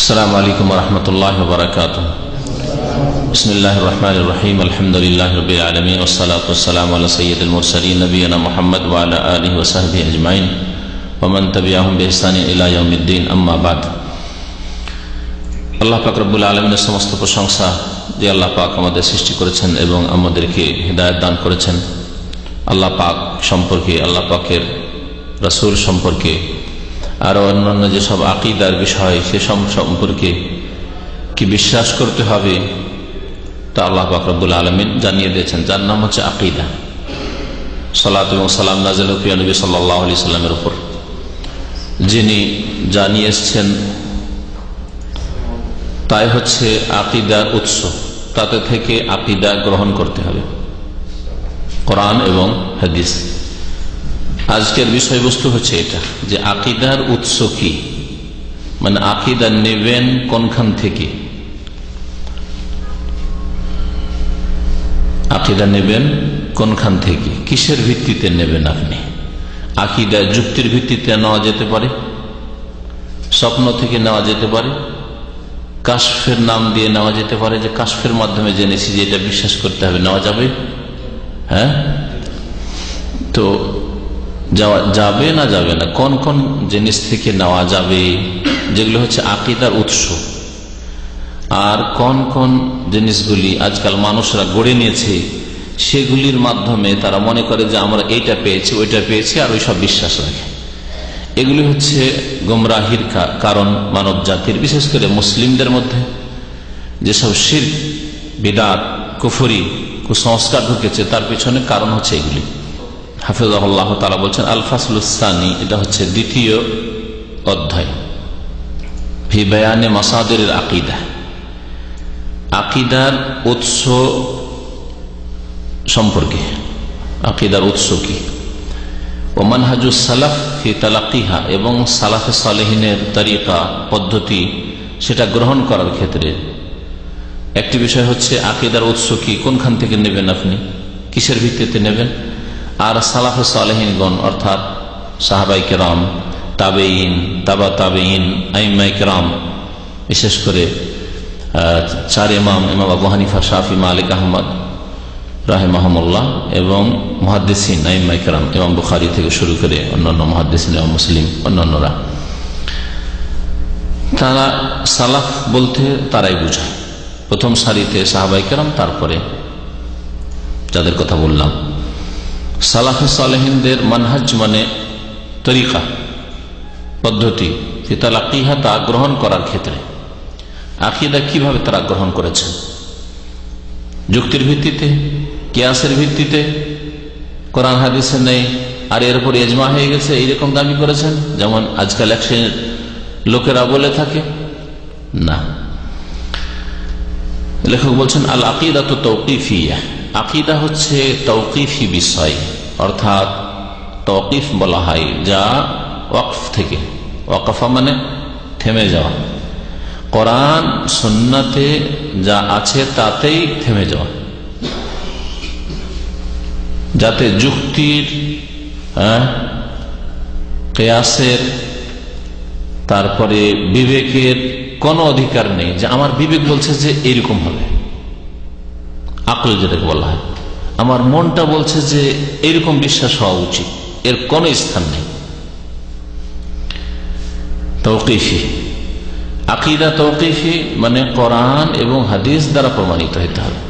আসসালামু আলাইকুম ওয়া রাহমাতুল্লাহি ওয়া বারাকাতুহু। বিসমিল্লাহির রহমানির রহিম। আলহামদুলিল্লাহি রাব্বিল আলামিন ওয়াস সালাতু ওয়াস সালামু আলা সাইয়্যিদিল মুরসালিন নবিয়িনা মুহাম্মদ ওয়া আলা আলিহি ওয়া সাহবিহি আজমাইন ওয়া মান তাবিআহুম বিইহসানিন ইলা ইয়াউমিদ্দিন, আম্মা বাদ। আল্লাহ পাক রব্বুল আলামিনের সমস্ত প্রশংসা যে আল্লাহ পাক আমাদের সৃষ্টি করেছেন এবং আমাদেরকে হিদায়াত দান করেছেন। আল্লাহ পাক সম্পর্কে, আল্লাহ পাকের রাসূল সম্পর্কে, আর অন্যান্য যেসব আকীদার বিষয় সেসব সম্পর্কে কি বিশ্বাস করতে হবে তা আল্লাহ পাক রব্বুল আলামিন জানিয়ে দিয়েছেন, যার নাম হচ্ছে আকীদা। সালাত এবং সালাম নাযিল প্রিয় নবী সাল্লাল্লাহু আলাইহি সাল্লামের উপর, যিনি জানিয়ে এসেছেন তাই হচ্ছে আকীদার উৎস। তাতে থেকে আকীদা গ্রহণ করতে হবে, কোরআন এবং হাদিস। আজকের বিষয়বস্তু হচ্ছে এটা যে আকীদার উৎস কি, মানে আকীদা নেবেন কোনখান থেকে, আকীদা নেবেন কোনখান থেকে, কিসের ভিত্তিতে নেবেন আপনি। আকীদা যুক্তির ভিত্তিতে নেওয়া যেতে পারে, স্বপ্ন থেকে নেওয়া যেতে পারে, কাশফের নাম দিয়ে নেওয়া যেতে পারে, যে কাশফের মাধ্যমে জেনেছি যে এটা বিশ্বাস করতে হবে, নেওয়া যাবে। হ্যাঁ, তো যাবে না যাবে না, কোন কোন জিনিস থেকে নেওয়া যাবে যেগুলো হচ্ছে আকীদার উৎস, আর কোন কোন জিনিসগুলি আজকাল মানুষরা গড়ে নিয়েছে সেগুলির মাধ্যমে তারা মনে করে যে আমরা এইটা পেয়েছি ওইটা পেয়েছি, আর ওই সব বিশ্বাস রাখে। এগুলি হচ্ছে গোমরাহির কারণ মানব জাতির, বিশেষ করে মুসলিমদের মধ্যে যেসব শিরক, বিদআত, কুফরি, কুসংস্কার ঢুকেছে তার পিছনে কারণ হচ্ছে এগুলি। হাফিজাহুল্লাহ তাআলা বলছেন আল ফাসলুস সানি, এটা হচ্ছে দ্বিতীয় অধ্যায়, ফি বায়ানে মাসাদিরিল আকীদা, আকীদার উৎস সম্পর্কে, আকীদার উৎস কি, ও মানহাজুস সালাফ ফি তালাক্কিহা, এবং সালাফে সালেহিনের তরিকা পদ্ধতি সেটা গ্রহণ করার ক্ষেত্রে একটি বিষয় হচ্ছে আকীদার উৎস কি, কোনখান থেকে নেবেন আপনি, কিসের ভিত্তিতে নেবেন। আর সালাফে সালেহিনগণ অর্থাৎ সাহাবায়ে কেরাম, তাবেঈন, তাবা তাবেঈন, আইম্মায়ে কেরাম, বিশেষ করে চার ইমাম, ইমাম আবু হানিফা, শাফি, মালিক, আহমদ রাহিমাহুমুল্লাহ, এবং মুহাদ্দিসিন আইম্মায়ে কেরাম, ইমাম বুখারী থেকে শুরু করে অন্যান্য মুহাদ্দিসিন এবং মুসলিম অন্যান্যরা, তারা সালাফ বলতে তারাই বোঝায় প্রথম সারিতে সাহাবায়ে কেরাম, তারপরে যাদের কথা বললাম। সালাফে সালেহিনদের মানহাজ মানে তরিকা পদ্ধতি, ফি তালাক্কিহা, তা গ্রহণ করার ক্ষেত্রে আকীদা কিভাবে তারা গ্রহণ করেছেন, যুক্তির ভিত্তিতে, কিয়াসের ভিত্তিতে, কোরআন হাদিসে নেই আর এর উপর ইজমা হয়ে গেছে এইরকম দাবি করেছেন, যেমন আজকাল এক শ্রেণীর লোকেরা বলে থাকে। না, লেখক বলছেন আল আকীদাতু তাওকীফিয়া, আকীদা হচ্ছে তাওকীফি বিষয়, অর্থাৎ তাওকীফ বলা হয় যা ওয়াকফ থেকে, ওয়াকফা মানে থেমে যাওয়া, কোরআন সুন্নাতে যা আছে তাতেই থেমে যাওয়া, যাতে যুক্তির, কিয়াসের, তারপরে বিবেকের কোনো অধিকার নেই যে আমার বিবেক বলছে যে এইরকম হবে, আকল যেটাকে বলা হয়, আমার মনটা বলছে যে এইরকম বিশ্বাস হওয়া উচিত, এর কোনো স্থান নেই। তাওকীফি আকীদা, তাওকীফি মানে কোরআন এবং হাদিস দ্বারা প্রমাণিত হতে হবে।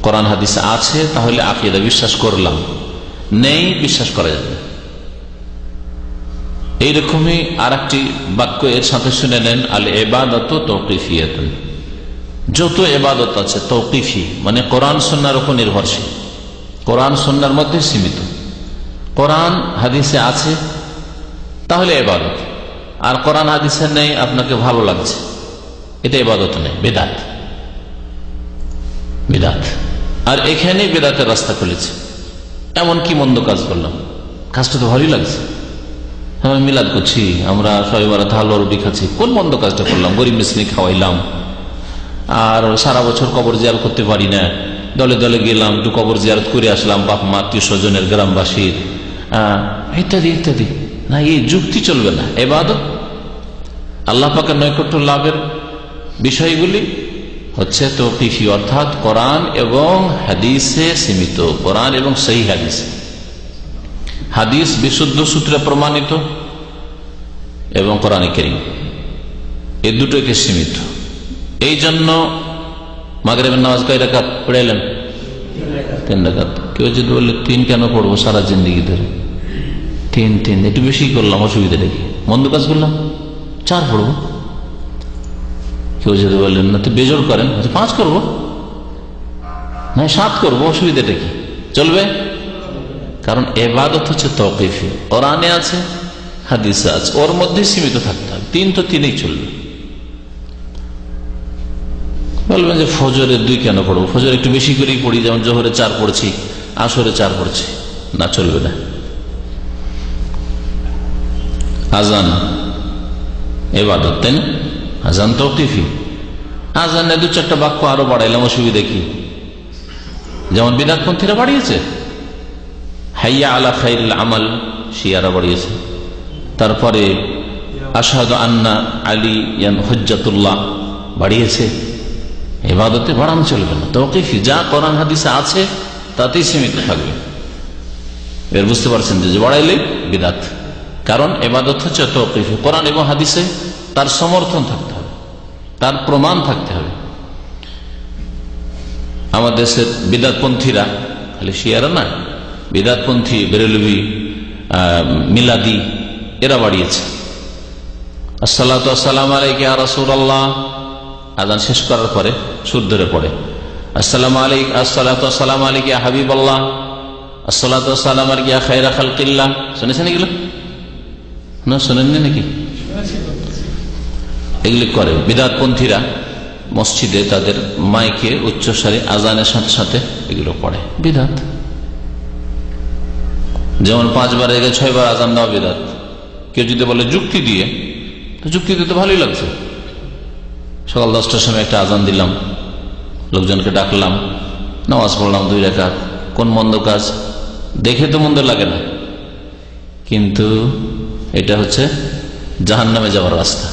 কোরআন হাদিস আছে তাহলে আকীদা বিশ্বাস করলাম, নেই বিশ্বাস করা যাবে না। এইরকমই আর একটি বাক্য এর সাথে শুনে নেন, আল ইবাদাতু তাওকীফিয়াতুন, যত ইবাদত আছে তাওকীফি মানে কোরআন সুন্নাহর উপর নির্ভরশীল, কোরআন সুন্নাহর মধ্যে সীমিত। কোরআন হাদিসে আছে তাহলে ইবাদত, আর কোরআন হাদিসে নেই আপনাকে ভালো লাগছে, এটা ইবাদত নেই, বিদআত, বিদআত। আর এখানে বিদআতের রাস্তা খুলেছে। এমন কি মন্দ কাজ করলাম, কাজটা তো ভালোই লাগছে, আমরা মিলাদ করছি, আমরা সবাই বারাত হালুয়া রুটি খাচ্ছি, কোন মন্দ কাজটা করলাম, গরিব মিসকিন খাওয়াইলাম, আর সারা বছর কবর জিয়ারত করতে পারি না, দলে দলে গেলাম, একটু কবর জিয়ারত করে আসলাম, বাপ মা আত্মীয় স্বজনের, গ্রামবাসীর, ইত্যাদি ইত্যাদি। না, এই যুক্তি চলবে না। ইবাদত আল্লাহ পাকের নৈকট্য লাভের বিষয়গুলি হচ্ছে তৌকিফি, অর্থাৎ কোরআন এবং হাদিসে সীমিত। কোরআন এবং সহি হাদিস, হাদিস বিশুদ্ধ সূত্রে প্রমাণিত এবং কোরআনে কারীম, এই দুটোকে সীমিত। এই জন্য মাগরিবের নামাজ কয় রাকাত পড়াইলেন? 3 রাকাত। কেউ যদি বললে 3 কেন পড়বো সারা জিন্দগি ধরে? 3 একটু বেশি করলাম, অসুবিধা দেখি, মন্দ কাজ করলাম, 4 পড়বো। কেউ যদি বললেন না তো বেজোড় করেন, 5 করবো, না 7 করবো, অসুবিধাটা কি? চলবে। কারণ ইবাদত হচ্ছে তাওকীফি, কোরআনে আছে হাদিসে আছে, ওর মধ্যে সীমিত থাকতে হবে। 3 তো 3ই চলবে। বলবেন যে ফজরে 2 কেন পড়বো? ফজর একটু বেশি করেই পড়ি, যেমন জোহরে 4 পড়ছি, আসরে 4 পড়ছি, না চলবে না। আজান ইবাদত, তাই না? আজান তাওকীফি। আজানে 2-4টা বাক্য আরো বাড়াইলাম, অসুবিধা কি? যেমন বিদআতপন্থীরা বাড়িয়েছে, হাইয়া আলা খাইরুল আমাল শিয়ারা বাড়িয়েছে, তারপরে আশহাদু আন্না আলিয়ান হুজ্জাতুল্লাহ বাড়িয়েছে। ইবাদতে বাড়ানো চলবে না, তাওকীফি, যা কোরআন হাদিসে আছে তাতেই সীমিত থাকবে। এর বুঝতে পারছেন যে বাড়াইলে বিদআত। কারণ ইবাদত হচ্ছে তাওকীফি, কোরআন এবং হাদিসে তার সমর্থন থাকতে হবে, তার প্রমাণ থাকতে হবে। আমাদের দেশের বিদআতপন্থীরা, খালি শিয়ারা না, বিদআতপন্থী, বেরেলভি, মিলাদি, এরা বাড়িয়েছে আসসালাতু ওয়াসসালামু আলাইকা ইয়া রাসূলুল্লাহ। আযান শেষ করার পরে সুর ধরে পড়ে আসসালামু আলাইকা, আসসালাতু ওয়াসসালামু আলাইকা ইয়া হাবিবাল্লাহ, আসসালাতু ওয়াসসালামু আলাইকা ইয়া খায়রা খালকিল্লাহ। শুনেছেন এগুলো? না শুনেননি নাকি? এগুলি করে বিদআতপন্থীরা মসজিদে, তাদের মাইকে উচ্চস্বরে আজানের সাথে সাথে এগুলো পড়ে, বিদআত। যেমন 5 বার জায়গায় 6 বার আজান দেওয়া বিদআত। কেউ যদি বলে যুক্তি দিয়ে, তো যুক্তি দিতে ভালোই লাগছে। সকাল 10টার সময় একটা আজান দিলাম, লোকজনকে ডাকলাম, নামাজ পড়লাম 2 রাকাত, কোন মন্দ কাজ? দেখে তো মন্দ লাগে না, কিন্তু এটা হচ্ছে জাহান্নামে যাওয়ার রাস্তা।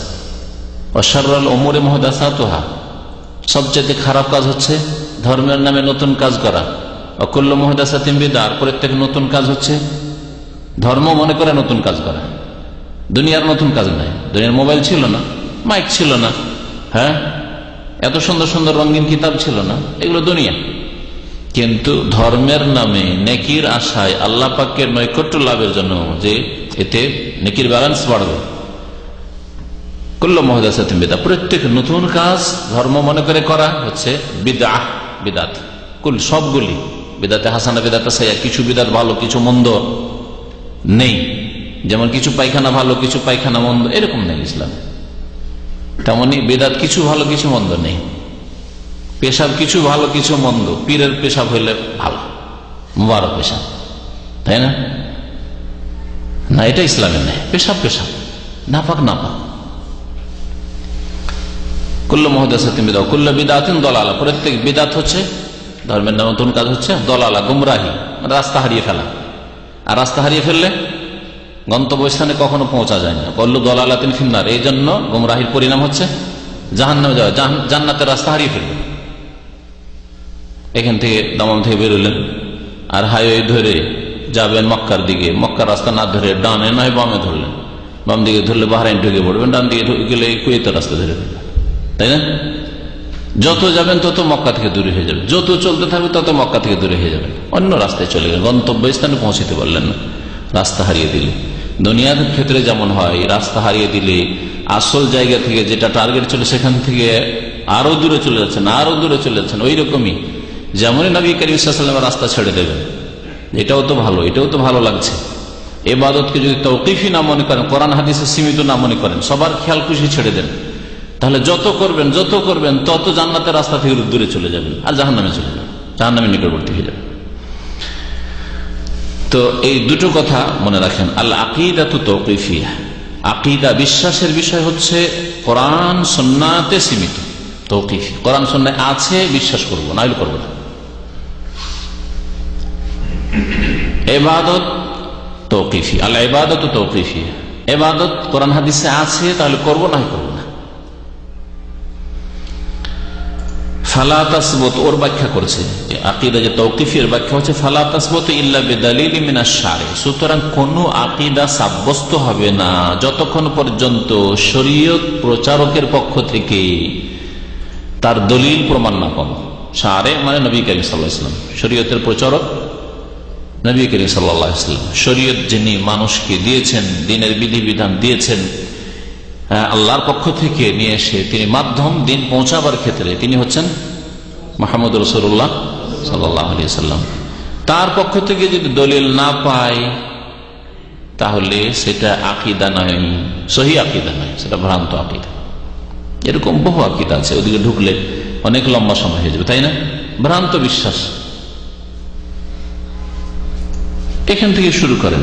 অশাররুল উমুরি মুহদাসাতুহা, সবচেয়ে খারাপ কাজ হচ্ছে ধর্মের নামে নতুন কাজ করা। অকুল্লু মুহদাসাতিন বিদআহ, প্রত্যেক নতুন কাজ হচ্ছে ধর্ম মনে করে নতুন কাজ করা। দুনিয়ার নতুন কাজ নাই। দুনিয়ার মোবাইল ছিল না, মাইক ছিল না, হ্যাঁ, এত সুন্দর সুন্দর রঙিন কিতাব ছিল না, এগুলো দুনিয়া। কিন্তু ধর্মের নামে নেকির আশায়, আল্লাহ পাকের নৈকট্য লাভের জন্য, যে এতে নেকির ব্যালেন্স বাড়বে, কুল্লু মুহদাসাতিন বিদআহ, প্রত্যেক নতুন কাজ ধর্ম মনে করে করা হচ্ছে বিদআহ, বিদআত। কুল, সবগুলি বিদআতে হাসানা, বিদআতে সাইয়্যা। কিছু বিদআত ভালো, কিছু মন্দ নেই। যেমন কিছু পায়খানা ভালো, কিছু পায়খানা মন্দ, এরকম নেই ইসলামে। তেমনি বিদআত কিছু ভালো, কিছু মন্দ নেই। পেশাব কিছু ভালো, কিছু মন্দ। পীরের পেশাব হইলে ভালো, মুবারক পেশাব, তাই না? না, এটা ইসলামে নেই। পেশাব পেশাব, নাপাক নাপাক। কুল্লু মুহদাসাতিন বিদআহ কুল্লু বিদআতিন দালালা, প্রত্যেক বিদআত হচ্ছে ধর্মের নামে নতুন কাজ হচ্ছে দলালা, গুমরাহি, রাস্তা হারিয়ে ফেলা। আর রাস্তা হারিয়ে ফেললে গন্তব্যস্থানে কখনো পৌঁছা যায় না। কুল্লু দালালাতিন ফিন্নার, এই জন্য গুমরাহির পরিণাম হচ্ছে জাহান্নামে যাওয়া। জান্নাতের রাস্তা হারিয়ে ফেলবে। এখান থেকে দামাম থেকে বেরোলেন আর হাইওয়ে ধরে যাবেন মক্কার দিকে, মক্কার রাস্তা না ধরে ডানে নয় বামে ধরলেন, বাম দিকে ধরলে বাহরাইন ঢুকে পড়বেন, ডান দিকে গেলে কুয়েতের রাস্তা ধরে ফেলবেন, তাই না? যত যাবেন তত মক্কা থেকে দূরে হয়ে যাবে, যত চলতে থাকবে তত মক্কা থেকে দূরে হয়ে যাবেন, অন্য রাস্তায় চলে গেলেন, গন্তব্যস্থানে পৌঁছতে পারলেন না রাস্তা হারিয়ে দিলে। দুনিয়ার ক্ষেত্রে যেমন হয়, রাস্তা হারিয়ে দিলে আসল জায়গা থেকে যেটা টার্গেট ছিল সেখান থেকে আরো দূরে চলে যাচ্ছেন, আরো দূরে চলে যাচ্ছেন। ওই রকমই যেমনই নবী করিম সাল্লাল্লাহু আলাইহি ওয়াসাল্লাম রাস্তা ছেড়ে দেবেন, এটাও তো ভালো, এটাও তো ভালো লাগছে। ইবাদতকে যদি তাওকীফি না মনে করেন, কোরআন হাদিসে সীমিত না মনে করেন, সবার খেয়াল খুশি ছেড়ে দেন, তাহলে যত করবেন তত জান্নাতের রাস্তা থেকে দূরে চলে যাবেন আর জাহান্নামে চলে যাবেন, জাহান্নামের নিকটবর্তী হয়ে যাবেন। তো এই দুটো কথা মনে রাখেন। আল আকিদাতু তাওকীফিয়া, আকিদা বিশ্বাসের বিষয় হচ্ছে কোরআন সুন্নাতে সীমিত, তাওকীফি। কোরআন সুন্নায় আছে, বিশ্বাস করব, না হলে করব না। ইবাদত তাওকীফি, আল ইবাদাতু তাওকীফিয়া, ইবাদত কোরআন হাদিসে আছে, তাহলে করব, না করব না। ফালা তাসবুত, ওর ব্যাখ্যা করছে আকীদা যে তাওকিফের ব্যাখ্যা হচ্ছে ফালা তাসবুত ইল্লা বিদালিল মিনাশ শারি। সুতরাং কোন আকীদা সাব্যস্ত হবে না যতক্ষণ পর্যন্ত শরীয়ত প্রচারকের পক্ষ থেকে তার দলিল প্রমাণ না পাবো। শারে মানে নবী করিম সাল্লাল্লাহু আলাইহি ওয়াসাল্লাম, শরীয়তের প্রচারক নবী করিম সাল্লাল্লাহু আলাইহি ওয়াসাল্লাম। শরীয়ত যিনি মানুষকে দিয়েছেন, দিনের বিধিবিধান দিয়েছেন আল্লাহর পক্ষ থেকে নিয়ে এসে, তিনি মাধ্যম দিন পৌঁছাবার ক্ষেত্রে তিনি হচ্ছেন মুহাম্মদ রাসূলুল্লাহ সাল্লাল্লাহু আলাইহি ওয়াসাল্লাম। তার পক্ষ থেকে যদি দলিল না পায় তাহলে সেটা আকীদা নয়, সহি আকীদা নয়, সেটা ভ্রান্ত আকীদা। এরকম বহু আকীদা আছে, ওদিকে ঢুকলে অনেক লম্বা সময় হয়ে যাবে, তাই না? ভ্রান্ত বিশ্বাস। এখান থেকে শুরু করেন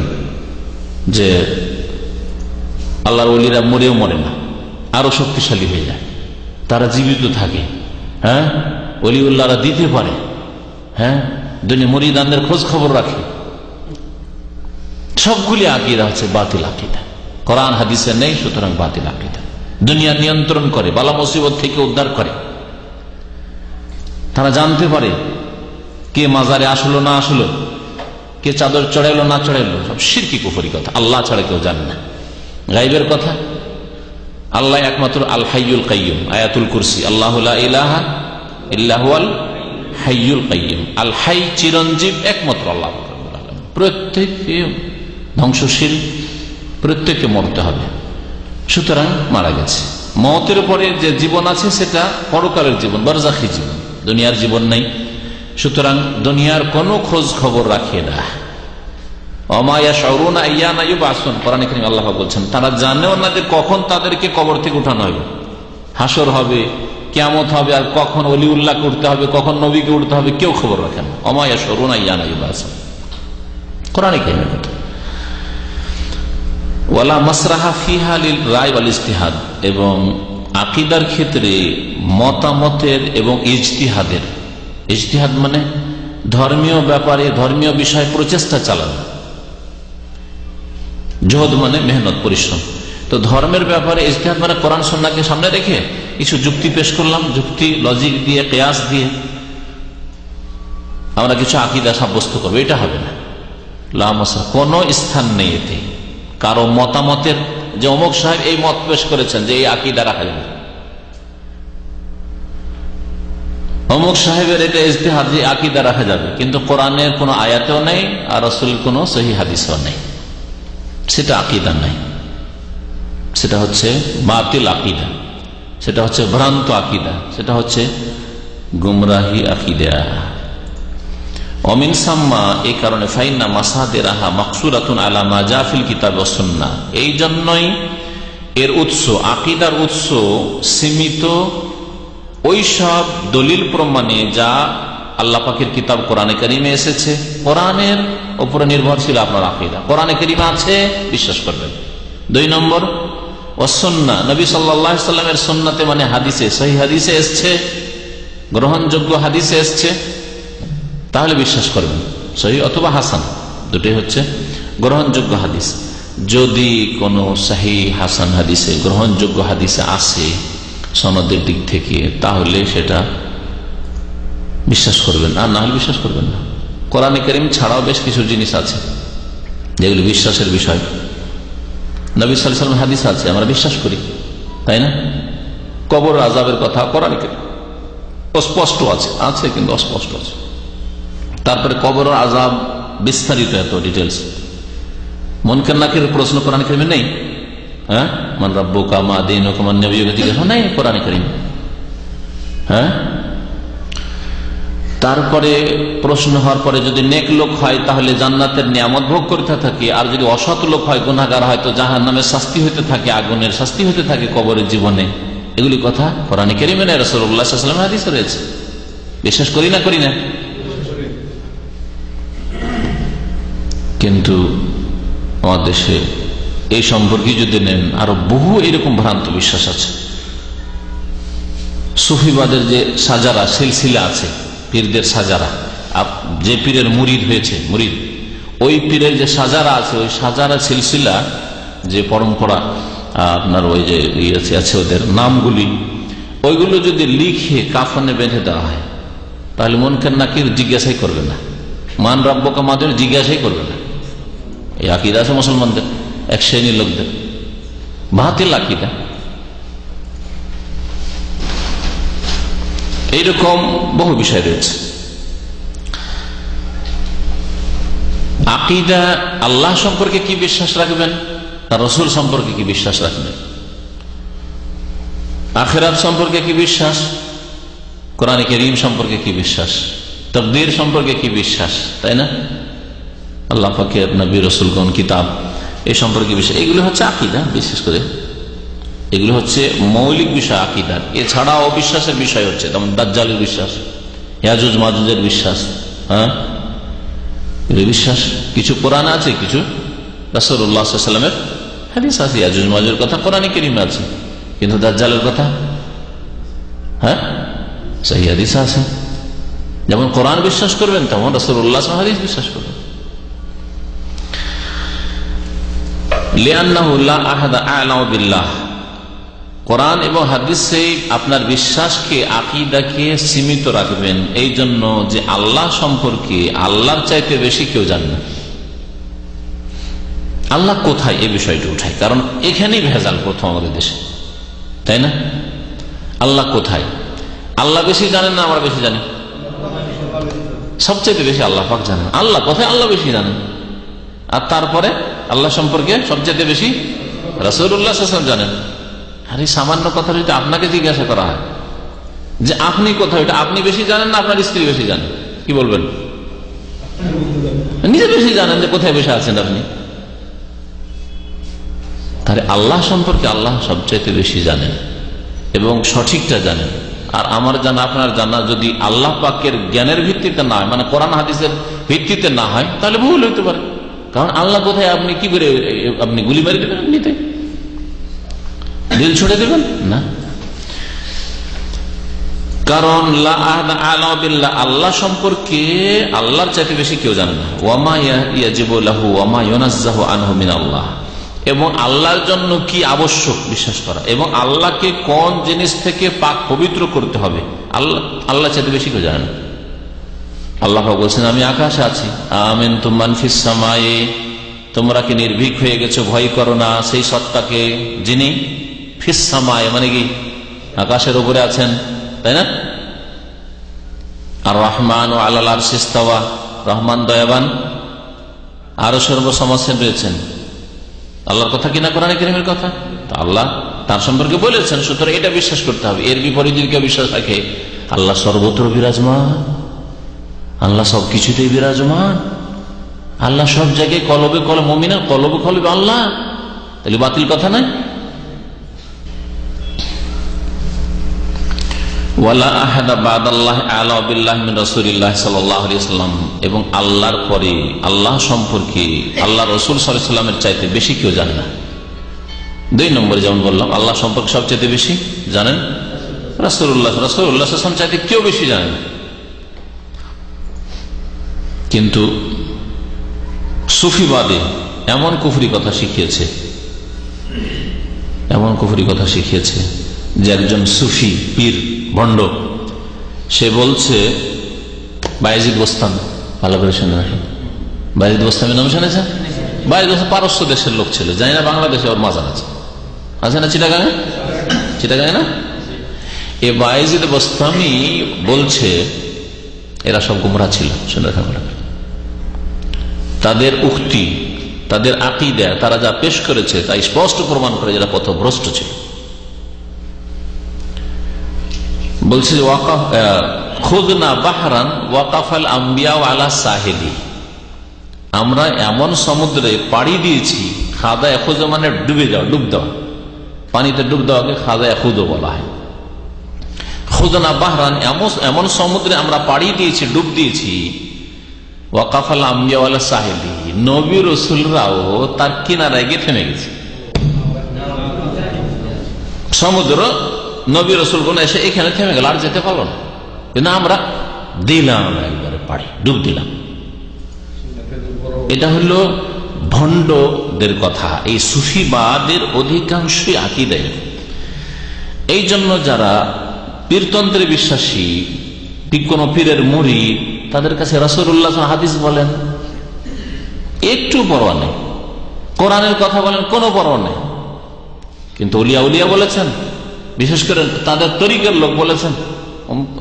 যে আল্লাহর ওলিরা মরেও মরে না, আরো শক্তিশালী হয়ে যায়, তারা জীবিত থাকে, হ্যাঁ, ওলিউল্লাহরা দিতে পারে, হ্যাঁ, দুনিয়া মুরিদানদের খোঁজ খবর রাখে। সবগুলি আকীদা হচ্ছে বাতিল আকীদা, কোরআন হাদিসে নেই, সুতরাং বাতিল আকীদা। দুনিয়া নিয়ন্ত্রণ করে, বালা মুসিবত থেকে উদ্ধার করে, তারা জানতে পারে কে মাজারে আসলো না আসলো, কে চাদর চড়াইলো না চড়াইলো, সব শিরকি কুফরি কথা। আল্লাহ ছাড়া কেউ জানে না গাইবের কথা। আল্লাহ একমাত্র আল হাইয়ুল কাইয়ুম, আয়াতুল কুরসি, আল্লাহু লা ইলাহা ইল্লা হুয়াল হাইয়ুল কাইয়ুম। আল হাই চিরঞ্জীব একমাত্র আল্লাহ। প্রত্যেকে ধ্বংসশীল, প্রত্যেককে মরতে হবে, সুতরাং মারা গেছে। মওতের পরে যে জীবন আছে সেটা পরকালের জীবন, বারজাখী জীবন, দুনিয়ার জীবন নেই। সুতরাং দুনিয়ার কোনো খোঁজ খবর রাখে না। আল্লাহ বলছেন তারা জানেও না যে কখন তাদেরকে কবর থেকে উঠানো হবে, হাসর হবে, কিয়ামত হবে, আর কখন ওলিউল্লাহকে উঠতে হবে, কখন নবীকে উঠতে হবে, কেউ খবর রাখেন। অমায়া শরুন আইয়ানা ইউবাসুন, কোরআনে কারিমের কথা। ওয়ালা মাসরাহা ফিহা লিল রায় ওয়াল ইজতিহাদ, এবং আকীদার ক্ষেত্রে মতামতের এবং ইজতিহাদের, ইজতিহাদ মানে ধর্মীয় ব্যাপারে, ধর্মীয় বিষয়ে প্রচেষ্টা চালানো, জোহদ মানে মেহনত, পরিশ্রম। তো ধর্মের ব্যাপারে ইজতিহাদ মানে কোরআন সুন্নাহকে সামনে রেখে কিছু যুক্তি পেশ করলাম, যুক্তি লজিক দিয়ে, কিয়াস দিয়ে আমরা কিছু আকীদা সাব্যস্ত করবো, এটা হবে না। কোন স্থান নেই এতে কারো মতামতের, যে অমুক সাহেব এই মত পেশ করেছেন যে এই আকীদা রাখা যাবে, অমুক সাহেবের এটা ইজতিহাদ যে আকীদা রাখা যাবে, কিন্তু কোরআনের কোন আয়াতেও নেই আর রাসূলের কোন সহিহ হাদিসেও নেই, সেটা আকীদা নাই, সেটা হচ্ছে বাতিল আকীদা, সেটা হচ্ছে ভ্রান্ত আকীদা, সেটা হচ্ছে গুমরাহি আকীদা। অমিন সাম্মা, এই কারণে ফাইন্না মাসাদিরাহা মাকসুরাতুন আলা মা জা ফিল কিতাব ওয়াস সুন্নাহ, এই জন্যই এর উৎস, আকীদার উৎস সীমিত ওই সব দলিল প্রমাণে যা আল্লাহ পাকের কিতাব কোরআনে কারিমে এসেছে। কোরআনের উপরে নির্ভরশীল আপনার আকীদা, কোরআনে কারিমে আছে বিশ্বাস করবেন। 2 নম্বর ওয়াস সুন্নাহ, নবী সাল্লাল্লাহু আলাইহি সাল্লামের সুন্নাতে মানে হাদিসে, সহিহ হাদিসে এসেছে, গ্রহণযোগ্য হাদিসে এসেছে, তাহলে বিশ্বাস করবেন। সহিহ অথবা হাসান, দুটোই হচ্ছে গ্রহণযোগ্য হাদিস। যদি কোনো সহিহ হাসান হাদিসে, গ্রহণযোগ্য হাদিসে আসে সনদের দিক থেকে, তাহলে সেটা বিশ্বাস করবেন, আর না হলে বিশ্বাস করবেন না। কোরআনে কারীম ছাড়াও বেশ কিছু জিনিস আছে যেগুলো বিশ্বাসের বিষয়। নবী সাল্লাল্লাহু আলাইহি ওয়াসাল্লাম হাদিস আছে, আমরা বিশ্বাস করি, তাই না? কবর আযাবের কথা কোরআনে কারীম স্পষ্ট আছে, আছে কিন্তু অস্পষ্ট আছে। তারপরে কবর আযাব বিস্তারিত, এত ডিটেলস। মুনকার নাকির প্রশ্ন কোরআনে কারীমে নেই, হ্যাঁ, মান রাব্বুকা মা দীনুকা মান নবিয়্যুকা জিজ্ঞাসা নাই কোরআনে কারীম, হ্যাঁ। তারপরে প্রশ্ন হওয়ার পরে যদি নেক লোক হয় তাহলে জান্নাতের নিয়ামত ভোগ করতে থাকে, আর যদি অসৎ লোক হয়, গুনাহগার হয়, তো জাহান্নামের শাস্তি হতে থাকে, আগুনের শাস্তি হতে থাকে কবরের জীবনে। এগুলি কথা কোরআনে কারীমে রাসূলুল্লাহ সাল্লাল্লাহু আলাইহি ওয়াসাল্লামের হাদিসে রয়েছে। বিশ্বাস করি না? করি না? কিন্তু আমাদের দেশে এই সম্পর্কে যদি নেন, আরো বহু এরকম ভ্রান্ত বিশ্বাস আছে। সুফিবাদের যে সাজারা, সিলসিলা আছে, পীরদের সাজারা, যে পীরের মুরিদ হয়েছে, মুরিদ, ওই পীরের যে সাজারা আছে, ওই সাজারা সিলসিলা যে পরম্পরা, আপনার ওই যে আছে ওদের নামগুলি ওইগুলো যদি লিখে কাফনে বেঁধে দেওয়া হয় তাহলে মুনকার নাকির জিজ্ঞাসাই করবে না, মান রব্বকা মাদের জিজ্ঞাসাই করবে না। এই আকীদা আছে মুসলমানদের, এক শ্রেণীর লোকদের বাতিল আকীদা। এইরকম বহু বিষয় রয়েছে। আকীদা, আল্লাহ সম্পর্কে কি বিশ্বাস রাখবেন, তার রাসূল সম্পর্কে কি বিশ্বাস রাখবেন, আখিরাত সম্পর্কে কি বিশ্বাস, কোরআন কারীম সম্পর্কে কি বিশ্বাস, তাকদীর সম্পর্কে কি বিশ্বাস, তাই না? আল্লাহ পাকের নবী রাসূলগণ, কিতাব, এই সম্পর্কে বিষয়, এগুলো হচ্ছে আকীদা। বিশেষ করে এগুলো হচ্ছে মৌলিক বিষয় আকীদার। এছাড়া অবিশ্বাসের বিষয় হচ্ছে যেমন দাজ্জালের বিশ্বাস, ইয়াজুজ মাজুজের বিশ্বাস, হ্যাঁ বিশ্বাস। কিছু কোরআনে আছে, কিছু রাসূলুল্লাহ সাল্লাল্লাহু আলাইহি ওয়াসাল্লামের হাদিস আছে। ইয়াজুজ মাজুজের কথা কোরআনে কারীমে আছে, কিন্তু দাজ্জালের কথা হ্যাঁ সহিহ হাদিস আছে। যেমন কোরআন বিশ্বাস করবেন তেমন রাসূলুল্লাহ সাল্লাল্লাহু আলাইহি ওয়াসাল্লাম হাদিস বিশ্বাস করবেন। লিআন্নাহু লা আহাদা আ'লামু বিল্লাহ, কোরআন এবং হাদিসে আপনার বিশ্বাসকে, আকীদাকে সীমিত রাখবেন এই জন্য যে আল্লাহ সম্পর্কে আল্লাহর চাইতে বেশি কেউ জানে না। আল্লাহ কোথায় এই বিষয়টি উঠায়, কারণ এখানেই ভেজাল প্রথম আমাদের দেশে, তাই না? আল্লাহ কোথায়, আল্লাহ বেশি জানেন না আমরা বেশি জানি? সবচেয়ে বেশি আল্লাহ পাক জানেন। আল্লাহ কোথায়, আল্লাহ বেশি জানেন। আর তারপরে আল্লাহ সম্পর্কে সবচেয়ে বেশি রাসূলুল্লাহ সাল্লাল্লাহু আলাইহি ওয়াসাল্লাম জানেন। আর এই সামান্য কথা যদি আপনাকে জিজ্ঞাসা করা হয় যে আপনি কোথায়, এটা আপনি বেশি জানেন না আপনার স্ত্রী বেশি জানেন, কি বলবেন? নিজে বেশি জানেন যে কোথায় বসে আছেন আপনি। তাহলে আল্লাহ সম্পর্কে আল্লাহ সবচাইতে বেশি জানেন এবং সঠিকটা জানেন। আর আমার জানা, আপনার জানা যদি আল্লাহ পাকের জ্ঞানের ভিত্তিতে না হয়, মানে কোরআন হাদিসের ভিত্তিতে না হয়, তাহলে ভুল হইতে পারে। কারণ আল্লাহ কোথায় আপনি কি করে আপনি গুলি মারি দেবেন, এমনিতে দিল ছুড়ে দেবেন না। কারণ আল্লাহ সম্পর্কে আল্লাহর চাইতে বেশি কেউ জানে না। ওয়ামা ইয়াজিবু লাহু ওয়ামা ইউনাজ্জাহু আনহু মিনাল্লাহ, এবং আল্লাহর জন্য কি আবশ্যক বিশ্বাস করা, এবং আল্লাহকে কোন জিনিস থেকে পাক পবিত্র করতে হবে, আল্লাহ চাইতে বেশি কেউ জানে না। আল্লাহ বলছেন আমি আকাশে আছি, আমিনতুম মান ফিস সামায়ে, তোমরা কি নির্ভীক হয়ে গেছো, ভয় করো না সেই সত্তাকে যিনি ফিস সামায়ে মানে কি আকাশের উপরে আছেন, তাই না? আর রহমান ও আলাল আরশি ইস্তাওয়া, রহমান দয়াবান আরো সর্বসমাসীন রয়েছেন। আল্লাহর কথা কিনা কোরআনে কারীমের কথা, তো আল্লাহ তার সম্পর্কে বলেছেন, সুতরাং এটা বিশ্বাস করতে হবে। এর বিপরীতে কেউ বিশ্বাস রাখে আল্লাহ সর্বত্র বিরাজমান, আল্লাহ সবকিছুতেই বিরাজমান, আল্লাহ সব জায়গায়, কলবে কলবে মুমিনের কলবে কলবে আল্লাহ, তাহলে বাতিল কথা নাই। ওয়ালা আহাদা বাদাল্লাহি আ'লা বিল্লাহি মিন রাসূলিল্লাহি সাল্লাল্লাহু আলাইহি ওয়াসাল্লাম, এবং আল্লাহর পরে আল্লাহ সম্পর্কে আল্লাহ রাসূল সাল্লাল্লাহু আলাইহি ওয়াসাল্লামের চাইতে বেশি কেউ জানে না। 2 নম্বরে যেমন বললাম আল্লাহ সম্পর্কে সবচেয়ে বেশি জানেন রাসূলুল্লাহ সাল্লাল্লাহু আলাইহি ওয়াসাল্লাম চাইতে কেউ বেশি জানে না। কিন্তু সুফিবাদে এমন কুফরি কথা শিখিয়েছে, এমন কুফরি কথা শিখিয়েছে যে একজন সুফি পীর ভণ্ড, সে বলছে বায়েজিদ বোস্তামি, ভালো করে শুনে রাখেন, বায়েজিদ বোস্তামির নাম শুনেছেন? বায়েজিদ বোস্তামি পারস্য দেশের লোক ছিল, জানি না বাংলাদেশে ওর মাজার আছে, আছে না চিটাগাঙে? চিটাগাঙে না? এ বায়েজিদ বোস্তামি বলছে এরা সব গুমরাহ ছিল। শুনে রাখা ভালো করে, তাদের উক্তি, তাদের আকীদা, তারা যা পেশ করেছে তা স্পষ্ট প্রমাণ করে যারা পথভ্রষ্ট ছিল। বলছে খুদনা বাহরান ওয়াকাফাল আম্বিয়া আলা সাহিলি, আমরা এমন সমুদ্রে পাড়ি দিয়েছি, খাদা এখুদ মানে ডুবে যাওয়া, ডুব দেওয়া, পানিতে ডুব দেওয়াকে খাদা এখুদ বলা হয়। খুদনা বাহরান এমন সমুদ্রে আমরা পাড়ি দিয়েছি, ডুব দিয়েছি, ওয়াকাফাল আম্বিয়া আলা সাহিলি, নবী রাসূলরাও তার কিনারায় গিয়ে থেমে গেছে। সমুদ্র নবী রাসূলগণ এসে এখানে থেমে গেল, আর যেতে পারল না, কিন্তু আমরা দিলাম একবারে পাড়ি, ডুব দিলাম। এটা হলো ভণ্ডদের কথা। এই সুফিবাদের অধিকাংশই আকীদা। এই জন্য যারা পীরতন্ত্রে বিশ্বাসী, কোন পীরের মুরিদ, তাদের কাছে রাসূলুল্লাহ হাদিস বলেন একটু পরোয়া নেই, কোরআনের কথা বলেন কোনো পরোয়া নেই। কিন্তু উলিয়া উলিয়া বলেছেন, বিশেষ করে তাদের তরিকার লোক বলেছেন,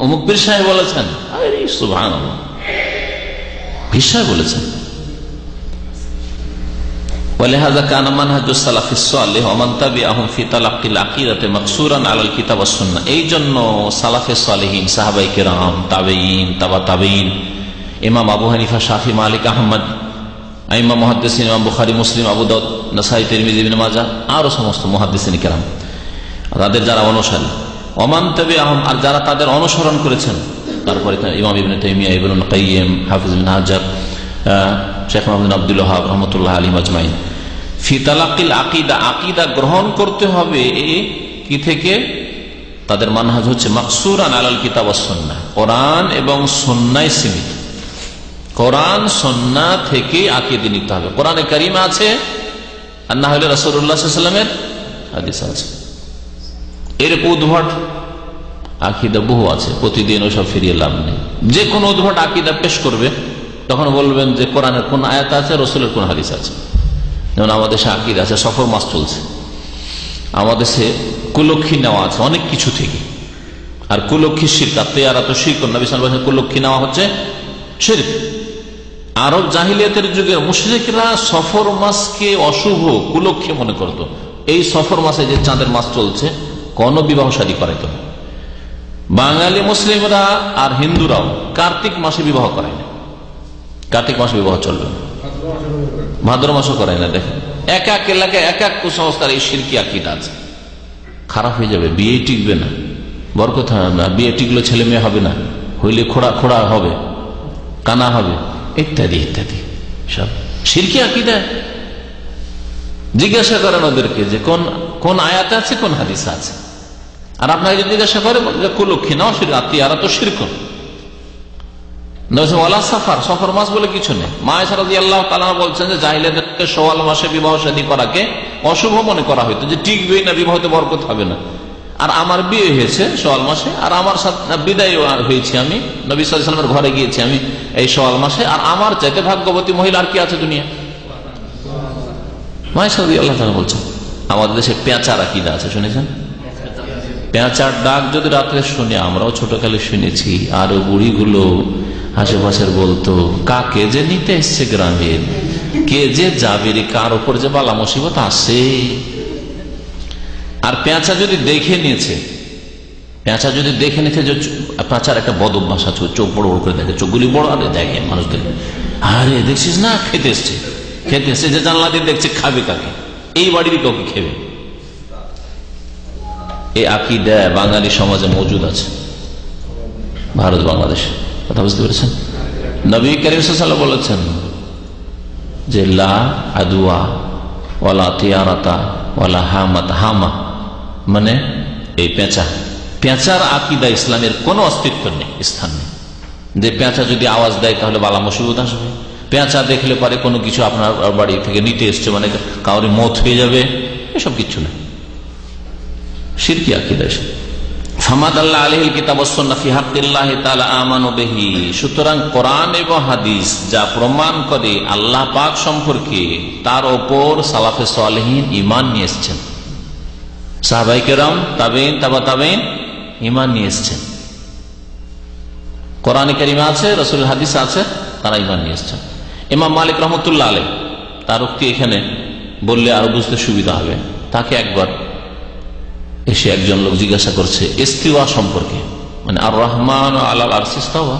অমুক পীর সাহেব বলেছেন, আরে সুবহানাল্লাহ, পীর সাহেব বলেছেন। ولهذا كان منهج السلف الصالح ومن تبعهم في تلقي العقيدة مقصورا على الكتاب والسنة। এই জন্য সালাফে সালেহিন, সাহাবায়ে কেরাম, তাবেঈন, তাবা তাবেঈন, ইমাম আবু হানিফা, শাফি, মালিক, আহমদ, আইম্মা মুহাদ্দিসিন, ইমাম বুখারী, মুসলিম, আবু দাউদ, নাসাঈ, তিরমিজি, ইবনে মাজাহ, আরো সমস্ত মুহাদ্দিসিন কেরাম, তাদের যারা অনুসারী, ওমান তাবিআহুম, আর যারা তাদের অনুসরণ করেছেন। তারপরে ইমাম ইবনে তাইমিয়া, ইবনুল কাইয়িম, হাফিজ ইবনে হাজার, শেখ মুহাম্মদ আব্দুল ওয়াহাব রাহমাতুল্লাহ আলাইহিম আজমাইন। ফি তালাক্কিল আকীদা, আকীদা গ্রহণ করতে হবে কি থেকে? তাদের মানহাজ হচ্ছে মাকসুরান আলাল কিতাব ওয়াস সুন্নাহ, কোরআন এবং সুন্নায় সীমিত। কোরআন সুন্নাহ থেকে আকীদা নিতে হবে। কোরআনে কারিমে আছে আর না হলে রাসূলুল্লাহ সাল্লাল্লাহু আলাইহি ওয়াসাল্লামের হাদিস আছে। এর উদ্ভট আকীদা বহু আছে, প্রতিদিন ওসব ফিরিয়ে লাভ নেই। যে কোনো উদ্ভট আকীদা পেশ করবে তখন বলবেন যে কোরআনের কোন আয়াত আছে, রাসূলের কোন হাদিস আছে। যেমন আমাদের দেশে আকীদা আছে সফর মাস চলছে, আমাদের দেশে কুলক্ষী নেওয়া আছে অনেক কিছু থেকে, আর কুলক্ষী শিরক, তেয়ারা তো শিরক, নবী সাল্লাল্লাহু আলাইহি ওয়াসাল্লাম কুলক্ষী নেওয়া হচ্ছে শিরক। আরব জাহিলিয়াতের যুগে মুশরিকরা সফর মাসকে অশুভ কুলক্ষী মনে করত। এই সফর মাসে যে চাঁদের মাস চলছে, কোন বিবাহ শাদী করাইত না। বাঙালি মুসলিমরা আর হিন্দুরাও কার্তিক মাসে বিবাহ করায় না, কার্তিক মাসে বিবাহ চলবে না, ভাদ্র মাসও করায় না। দেখেন এক এক এলাকায় এক এক কুসংস্কার, এই শিরকি আকীদা আছে। খারাপ হয়ে যাবে, বিয়ে টিকবে না, বরকত হবে না, বিয়ে টিকলে ছেলে মেয়ে হবে না, হইলে খোড়া খোড়া হবে, কানা হবে, ইত্যাদি ইত্যাদি সব শিরকি আকীদা। জিজ্ঞাসা করেন ওদেরকে যে কোন কোন আয়াতে আছে, কোন হাদিসে আছে। আর আপনাকে যদি জিজ্ঞাসা করে কুলক্ষী নাও, আত্মীয়ারা তো শিরক। সাফার, সফর মাস বলে কিছু নেই। মা আয়েশা রাদিয়াল্লাহু তাআলা বলছেন যে জাহিলিয়াতকে শাওয়াল মাসে বিবাহ শাদী করাকে অশুভ মনে করা হইতো, যে টিকবেই না, বিবাহতে বরকত হবে না। আর আমার বিয়ে হয়েছে শাওয়াল মাসে, আর আমার সাথে বিদায় হয়েছি, আমি নবী সাল্লাল্লাহু আলাইহি ওয়াসাল্লামের ঘরে গিয়েছি আমি এই শাওয়াল মাসে, আর আমার চাইতে ভাগ্যবতী মহিলা আর কি আছে দুনিয়া? মা আয়েশা রাদিয়াল্লাহু তাআলা বলছেন। আমাদের দেশে পেঁচার আকীদা আছে, শুনেছেন? পেঁচার ডাক যদি রাত্রে শুনে, আমরাও ছোটকালে শুনেছি, আর বুড়িগুলো আশেপাশের বলতো কাকে যে নিতে এসছে গ্রামের, কে যে যাবে রে, কার উপর যে বালা মুসিবত আসে। আর পেঁচা যদি দেখে নিয়েছে, পেঁচা যদি দেখে নিয়েছে যে পেঁচার একটা বদ অভ্যাস আছে, চোখ বড় বড় করে দেখে, চোখগুলি বড়, আরে দেখে মানুষদের, আরে দেখছিস না খেতে এসছে, খেতে এসছে, যে জানলা দিয়ে দেখছে খাবে কাকে, এই বাড়ির কাউকে খেবে। এই আকীদা বাঙালি সমাজে মজুদ আছে, ভারত বাংলাদেশে। কথা বুঝতে পেরেছেন? নবী করিম সাল্লাল্লাহু আলাইহি ওয়াসাল্লাম বলেছেন যে লা আদওয়া ওয়ালা তিয়ারাতা ওয়ালা হামাত, হামা মানে এই পেঁচা, পেঁচার আকীদা ইসলামের কোনো অস্তিত্ব নেই, স্থান নেই। যে পেঁচা যদি আওয়াজ দেয় তাহলে বালা মুসিবত আসবে, পেঁচা দেখলে পারে কোনো কিছু আপনার বাড়ি থেকে নিতে এসছে মানে কাউরি মত হয়ে যাবে, এসব কিছু নেই, শিরকি আকীদা। সুতরাং কোরআন এবং হাদিস যা প্রমাণ করে আল্লাহ পাক সম্পর্কে, তার ওপর সালাফে সালেহিন ঈমান নিয়ে এসেছেন, সাহাবায়ে কেরাম, তাবেঈন, তাবা তাবেঈন ঈমান নিয়ে এসেছেন। কোরআনে কারিমে আছে, রাসূলের হাদিস আছে, তারা ঈমান নিয়ে এসেছেন। ইমাম মালিক রহমতুল্লাহ আলাইহি তার উক্তি এখানে বললে আরো বুঝতে সুবিধা হবে। তাকে একবার এসে একজন লোক জিজ্ঞাসা করছে ইস্তিওয়া সম্পর্কে, মানে আর রহমান আলাল আরশি ইস্তাওয়া,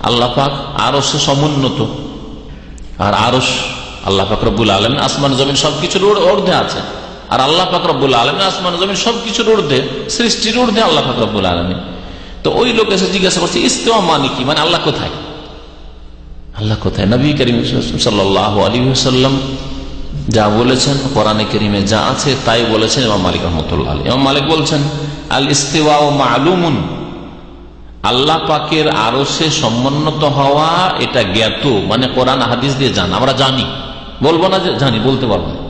আল্লাহ পাক আরশে সমুন্নত, আর আরশ আল্লাহ পাক রব্বুল আলামিন আসমান জমিন সবকিছুর ঊর্ধ্বে আছে, আর আল্লাহ পাক রব্বুল আলামিন আসমান জমিন সবকিছুর ঊর্ধ্বে, সৃষ্টির ঊর্ধ্বে আল্লাহ পাক রব্বুল আলামিন। তো ওই লোক এসে জিজ্ঞাসা করছে ইস্তিওয়া মানে কি, মানে আল্লাহ কোথায়, আল্লাহ কোথায়? নবী করিম সাল্লাল্লাহু আলাইহি ওয়াসাল্লাম যা বলেছেন, কোরআনে কারিমে যা আছে তাই বলেছেন ইমাম মালিক রাহমাতুল্লাহ আলাইহি। ইমাম মালিক বলছেন আল ইস্তিওয়া মা'লুমুন, আল্লাহ পাকের আরশে সমুন্নত হওয়া এটা জ্ঞাত, মানে কোরআন হাদিস দিয়ে জানা, আমরা জানি, বলবো না যে জানি, বলতে পারবো না।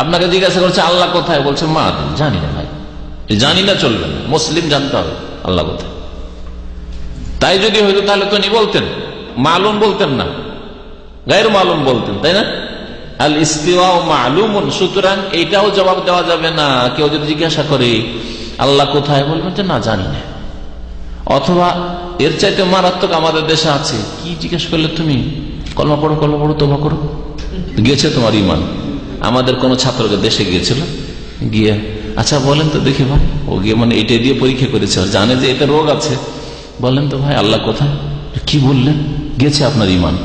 আপনাকে জিজ্ঞাসা করছে আল্লাহ কোথায়, বলছে মা জানি না ভাই, জানি না চলবে না, মুসলিম জানতে হবে আল্লাহ কোথায়। তাই যদি হইতো তাহলে তো বলতেন মালুম, বলতেন না গায়র মালুম বলতেন, তাই না? আল ইস্তিওয়া মালুমুন, সুতরাং এইটাও জবাব দেওয়া যাবে না। কেউ যদি জিজ্ঞাসা করে আল্লাহ কোথায়, বলবেন যে না জানি না। অথবা এর চাইতে মারাত্মক আমাদের দেশে আছে, কি জিজ্ঞেস করলে তুমি কলমা পড়ো, কলমা পড়ো, তোবা করো, গিয়েছে তোমার ইমান। আমাদের কোন ছাত্রকে দেশে গিয়েছিল, গিয়ে আচ্ছা বলেন তো দেখি ভাই, ও গিয়ে মানে এটা দিয়ে পরীক্ষা করেছে, জানে যে এটা রোগ আছে, বলেন তো ভাই আল্লাহ কোথায়? কি বললেন? গেছে আপনার ইমান,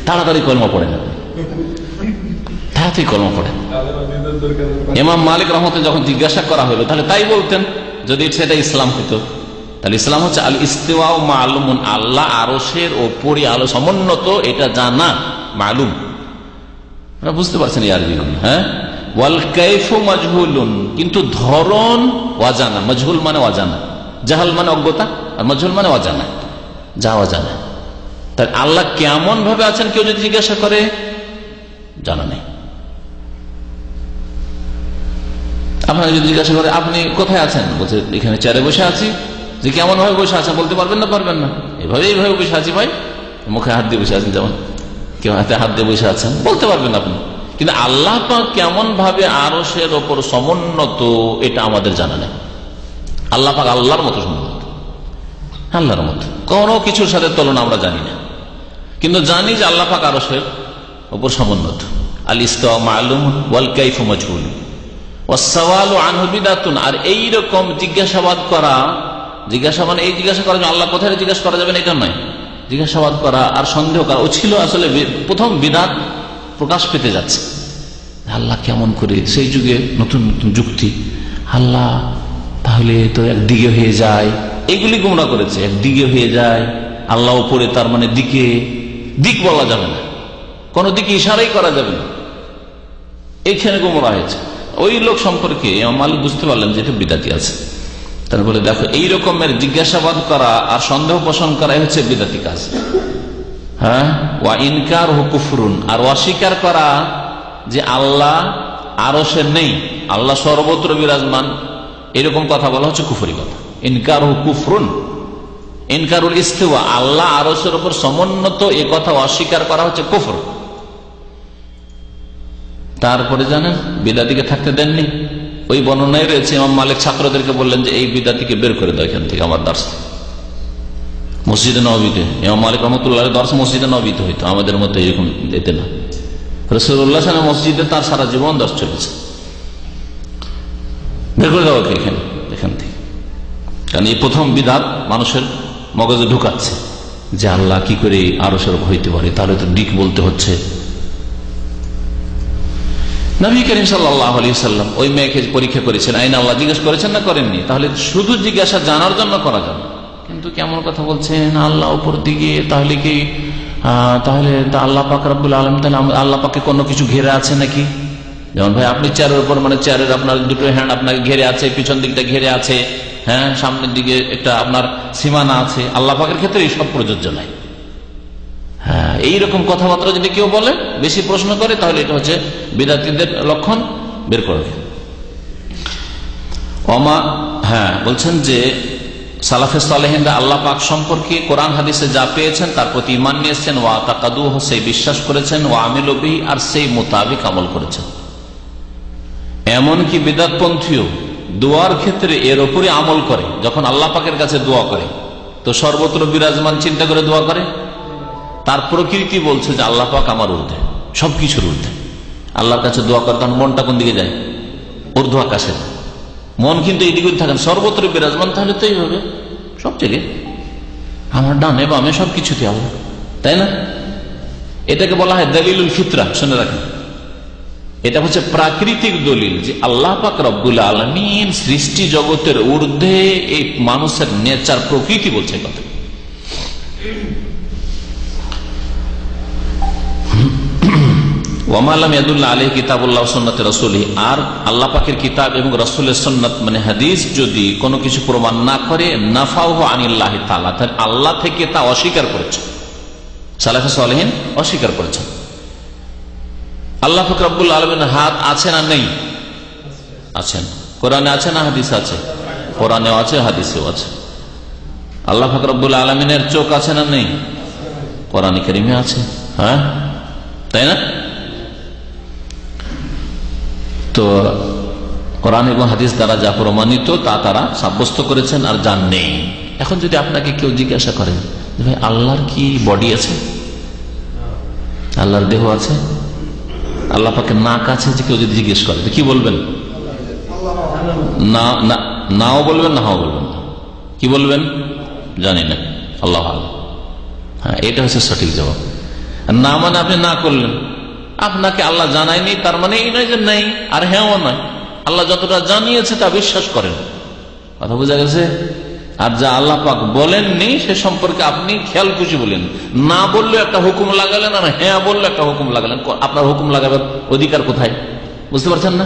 তাড়াতাড়ি কলমা পড়ে না, তাড়াতাড়ি কলমা পড়ে। ইমাম মালিক রহমতুল্লাহ যখন জিজ্ঞাসা করা হলো তাহলে তাই বলতেন, যদি সেটা ইসলাম হতো। তাহলে ইসলাম হচ্ছে আল ইস্তিওয়া মালুমুন, আল্লাহ আরশের ওপরে আলো সমুন্নত, এটা জানা মালুম। আপনারা বুঝতে পারছেন এই আরবি? হ্যাঁ। ওয়াল কাইফু মাজহুলুন, কিন্তু ধরন অজানা। মজহুল মানে অজানা, জাহাল মানে অজ্ঞতা, আর মজহুল মানে অজানা, যা অজানা। তাই আল্লাহ কেমন ভাবে আছেন কেউ যদি জিজ্ঞাসা করে, জানা নেই। আপনারা যদি জিজ্ঞাসা করে আপনি কোথায় আছেন, বলছে এখানে চেয়ারে বসে আছি। যে কেমন ভাবে বসে আছেন বলতে পারবেন না? পারবেন না। এইভাবে বসে আছি ভাই, মুখে হাত দিয়ে বসে আছেন, যেমন কেউ হাতে হাত দিয়ে বসে আছেন, বলতে পারবেন আপনি। কিন্তু আল্লাহ পাক কেমন ভাবে আরশের ওপর সমুন্নত, এটা আমাদের জানা নেই। আল্লাহ পাক আল্লাহর মতো সমুন্নত, আল্লাহর মতো, কোনো কিছুর সাথে তুলনা আমরা জানি না, কিন্তু জানি যে আল্লাহ পাক আরশের ওপর সমুন্নত। আল ইস্তিওয়া মালুম ওয়াল কাইফু মাজহুল ওয়াস সাওয়ালু আনহু বিদআতুন। আর এইরকম জিজ্ঞাসাবাদ করা, জিজ্ঞাসা মানে এই জিজ্ঞাসা করা আল্লাহ কোথায় জিজ্ঞাসা করা যাবে না এটা নয়, জিজ্ঞাসাবাদ করা আর সন্দেহ করা, ও ছিল আসলে প্রথম বিদআত প্রকাশ পেতে যাচ্ছে। আল্লাহ কেমন করে, সেই যুগে নতুন নতুন যুক্তি, আল্লাহ তাহলে তো একদিকে হয়ে যায়, এগুলি গোমরা করেছে। একদিকে হয়ে যায় আল্লাহ উপরে, তার মানে দিকে, দিক বলা যাবে না, কোন দিকে ইশারাই করা যাবে না, এইখানে গোমরা হয়েছে। ওই লোক সম্পর্কে মালিক বুঝতে পারলেন যে এটা বিদাতি আছে। তারপরে দেখো এই রকমের জিজ্ঞাসাবাদ করা আর সন্দেহ পোষণ করাই হচ্ছে বিদাতি কাজ। হ্যাঁ, ওয়া ইনকার হু কুফরুন, আর অস্বীকার করা যে আল্লাহ আরশে নেই, আল্লাহ সর্বত্র বিরাজমান, এরকম কথা বলা হচ্ছে কুফরি কথা। ইনকার হু কুফরুন, ইনকারুল ইস্তিওয়া, আল্লাহ আরশের উপর সমুন্নত, এ কথা অস্বীকার করা হচ্ছে কুফর। তারপরে জানেন বিদাতিকে থাকতে দেননি, ওই বর্ণনায় রয়েছে ইমাম মালিক ছাত্রদেরকে বললেন যে এই বিদাতিকে বের করে দাও এখান থেকে, আমার দর্শ মসজিদে নববীতে। ইমাম মালিক রহমতুল্লাহ দর্শ মসজিদে নববীতে হইতো, আমাদের মতো এরকম এতে না। রাসূলুল্লাহ সাল্লাল্লাহু আলাইহি মসজিদে তার সারা জীবন দর্শ চলেছে, বের করে দেওয়া এখান থেকে। কারণ এই প্রথম বিদাত মানুষের মগজে ঢুকাচ্ছে যে আল্লাহ কি করে আরশের উপর হইতে পারে, তাহলে তো দিক বলতে হচ্ছে। নবী করিম সাল্লাল্লাহু আলাইহি ওয়াসাল্লাম ওই মেয়েকে পরীক্ষা করেছেন, আইন আল্লাহ জিজ্ঞেস করেছেন না করেননি? তাহলে শুধু জিজ্ঞাসা জানার জন্য করা যাবে, কিন্তু কেমন কথা বলছেন আল্লাহ উপর দিকে, তাহলে কি তাহলে আল্লাহ পাক রব্বুল আলামিন, তাহলে আল্লাহ পাকে কোনো কিছু ঘেরে আছে নাকি? যেমন ভাই আপনি চেয়ারের উপর, মানে চেয়ারের আপনার দুটো হ্যান্ড আপনাকে ঘেরে আছে, পিছন দিকটা ঘেরে আছে, হ্যাঁ, সামনের দিকে একটা আপনার সীমানা আছে। আল্লাহ পাকের ক্ষেত্রে এই সব প্রযোজ্য নাই। হ্যাঁ, এইরকম কথাবার্তা যদি কেউ বলে, বেশি প্রশ্ন করে, তাহলে এটা হচ্ছে বিদাতীদের লক্ষণ, বের করে। হ্যাঁ, বলছেন যে সালাফে সালেহিনরা আল্লাহ পাক সম্পর্কে কোরআন হাদিসে যা পেয়েছেন তার প্রতি ঈমান নিয়ে এসেছেন, ওয়া তাকাদুহু, সেই বিশ্বাস করেছেন, ওয়া আমিলু বিহি, আর সেই মোতাবেক আমল করেছেন। এমনকি বিদআতপন্থীও দোয়ার ক্ষেত্রে এর উপরই আমল করে। যখন আল্লাহ পাকের কাছে দোয়া করে তো সর্বত্র বিরাজমান চিন্তা করে দোয়া করে। তার প্রকৃতি বলছে যে আল্লাহ পাক আমার ঊর্ধ্বে, সবকিছুর ঊর্ধ্বে। আল্লাহর কাছে দোয়া করে তখন মনটা কোন দিকে যায়? ঊর্ধ্ব আকাশে। মন কিন্তু এইদিকে থাকেন, সর্বত্র বিরাজমান, তাহলে তো এইভাবে সব জায়গায় আমার ডানে বামে সবকিছুতে আল্লাহ, তাই না? এটাকে বলা হয় দলিলুল ফিতরা। শুনে রাখেন, এটা হচ্ছে প্রাকৃতিক দলিল যে আল্লাহ পাক রব্বুল আলামিন সৃষ্টি জগতের ঊর্ধ্বে। এই মানুষের নেচার, প্রকৃতি বলছে কথা। ওয়ামালাম ইয়াদুল্লাহ আলাইহি কিতাবুল্লাহ সুন্নাতে রাসূলিহি, আর আল্লাহ পাকের কিতাব এবং রাসূলের সুন্নাত মানে হাদিস যদি কোনো কিছু প্রমাণ না করে, নাফাউহু আনিল্লাহি তাআলা, তাহলে আল্লাহ থেকে তা অস্বীকার করেছে। সালাফে সালেহিন অস্বীকার করেছেন। আল্লাহ পাক রব্বুল আলামিনের হাত আছে না নেই? আছেন। কোরআনে আছে না হাদিস আছে? কোরআনেও আছে, হাদিসেও আছে। আল্লাহ পাক রব্বুল আলামিনের চোখ আছে না নেই? কোরআনে কারিমে আছে, হ্যাঁ, তাই না? তো কোরআন এবং হাদিস দ্বারা যা প্রমাণিত তা তারা সাব্যস্ত করেছেন, আর যার নেই। এখন যদি আপনাকে কেউ জিজ্ঞাসা করেন ভাই আল্লাহর কি বডি আছে, আল্লাহর দেহ আছে, আল্লাহ পাকের নাক আছে, যে কেউ যদি জিজ্ঞেস করে তো কি বলবেন? নাও বলবেন, নাও বলবেন না, কি বলবেন জানি না, আল্লাহ আল্লাহ। হ্যাঁ, এটা হচ্ছে সঠিক জবাব। না মানে আপনি না করলেন, আপনাকে আল্লাহ জানায়নি, তার মানে এই নয় যে নেই, আর হ্যাঁও নয়। আল্লাহ যতটা জানিয়েছে তা বিশ্বাস করেন, কথা বোঝা গেছে? আর যা আল্লাহ পাক বলেননি সে সম্পর্কে আপনি খেয়াল খুশি বলেন। না বললে একটা হুকুম লাগালেন, আর হ্যাঁ বললে একটা হুকুম লাগালেন। আপনার হুকুম লাগাবার অধিকার কোথায়, বুঝতে পারছেন না?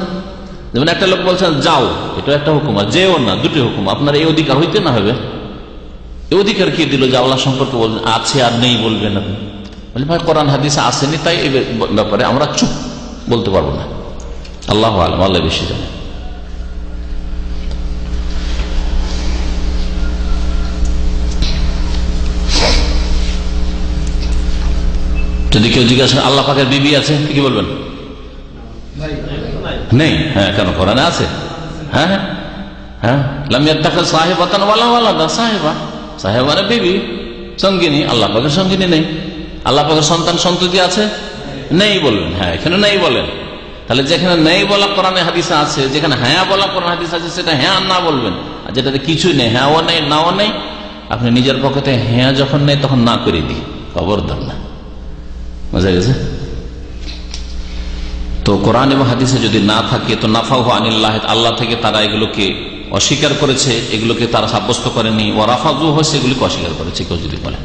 যেমন একটা লোক বলছেন যাও, এটা একটা হুকুম, আর যেও না, দুটি হুকুম। আপনার এই অধিকার হইতে না হবে, এই অধিকার কি দিল যে আল্লাহ সম্পর্কে বলছেন আছে আর নেই বলবেন আপনি? বলে ভাই কোরআন হাদিসে আসেনি, তাই এই ব্যাপারে আমরা চুপ, বলতে পারবো না। আল্লাহু আ'লাম, আল্লাহ বেশি জানে। যদি কেউ জিজ্ঞাসা আল্লাহ পাকের বিবি আছে, কি বলবেন? নেই। হ্যাঁ, কেন? কোরআনে আছে। হ্যাঁ হ্যাঁ, লাম ইয়াত্তাখিয সাহিবাতান ওয়ালা ওয়ালাদা, সাহিবা, সাহিবা মানে বিবি, সঙ্গিনী। আল্লাহ পাকের সঙ্গিনী নেই। আল্লাহ পাকের সন্তান সন্ততি আছে, নেই বলবেন। হ্যাঁ, এখানে নেই বলেন। তাহলে যেখানে নেই বলা কোরআনে হাদিসে আছে, যেখানে হ্যাঁ বলা কোরআন হাদিসে আছে, সেটা হ্যাঁ না বলবেন। আর যেটাতে কিছুই নেই, হ্যাঁও নেই নাও নেই, আপনি নিজের পক্ষে হ্যাঁ যখন নেই তখন না করে দিই, খবরদার না। বোঝা গেছে? তো কোরআন এবং হাদিসে যদি না থাকে তো নাফাহু আনিল্লাহ, আল্লাহ থেকে তারা এগুলোকে অস্বীকার করেছে, এগুলোকে তারা সাব্যস্ত করেনি। ওয়ারাফাজু হয়েছে, এগুলিকে অস্বীকার করেছে কেউ যদি বলে।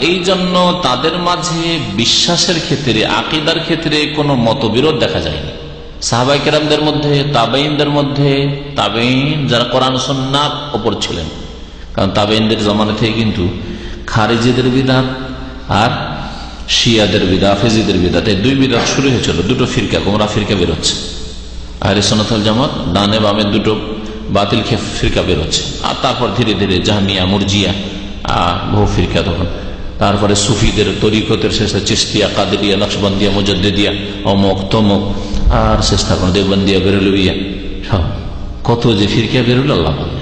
এই জন্য তাদের মাঝে বিশ্বাসের ক্ষেত্রে, আকীদার ক্ষেত্রে কোনো মতবিরোধ দেখা যায়নি। সাহাবায়ে কেরামদের মধ্যে, তাবেঈনদের মধ্যে, তাবেঈন যারা কোরআন সুন্নাহর উপর ছিলেন, কারণ তাবেঈনদের জামানা থেকে কিন্তু খারিজিদের বিদআত আর শিয়াদের বিদআত, হাফেজিদের বিদআত, এই দুই বিদআত শুরু হয়েছিল। দুটো ফিরকা, গোমরাহ ফিরকা বেরোচ্ছে। আহলে সুন্নাত ওয়াল জামাত ডানে বামে দুটো বাতিল ফিরকা বেরোচ্ছে। আর তারপর ধীরে ধীরে জাহমিয়া, মুরজিয়া, বহু ফিরকা তখন। তারপরে সুফিদের তরিকতের শেষে চিশতিয়া, কাদেরিয়া, নকশবন্দিয়া, মুজাদ্দিদিয়া, অমুক তমুক, আর শেষ থাকুন দেওবন্দিয়া, বেরেলভিয়া, সব কত যে ফিরকা বেরোল আল্লাহ জানে।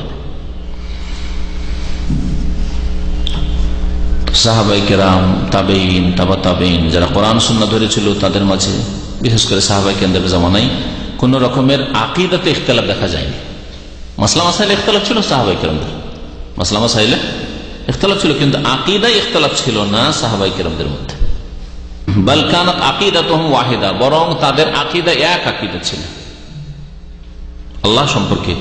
সাহাবায়ে কেরাম, তাবেঈন, তাবা তাবেঈন যারা কোরআন সুন্নাহ ধরেছিল, তাদের মাঝে বিশেষ করে সাহাবায়ে কেরামদের জামানায় কোন রকমের আকীদাতে ইখতিলাফ দেখা যায়নি। মাসলা মাসাইলে ইখতিলাফ ছিল সাহাবায়ে কেরামদের, মাসলা মাসাইলে ইখতিলাফ ছিল, কিন্তু আকীদায় ইখতিলাফ ছিল না সাহাবায়ে কেরামদের মধ্যে। বাল কানাত আকীদাতুহুম ওয়াহিদা, বরং তাদের আকীদা এক আকীদা ছিল। আল্লাহ সম্পর্কে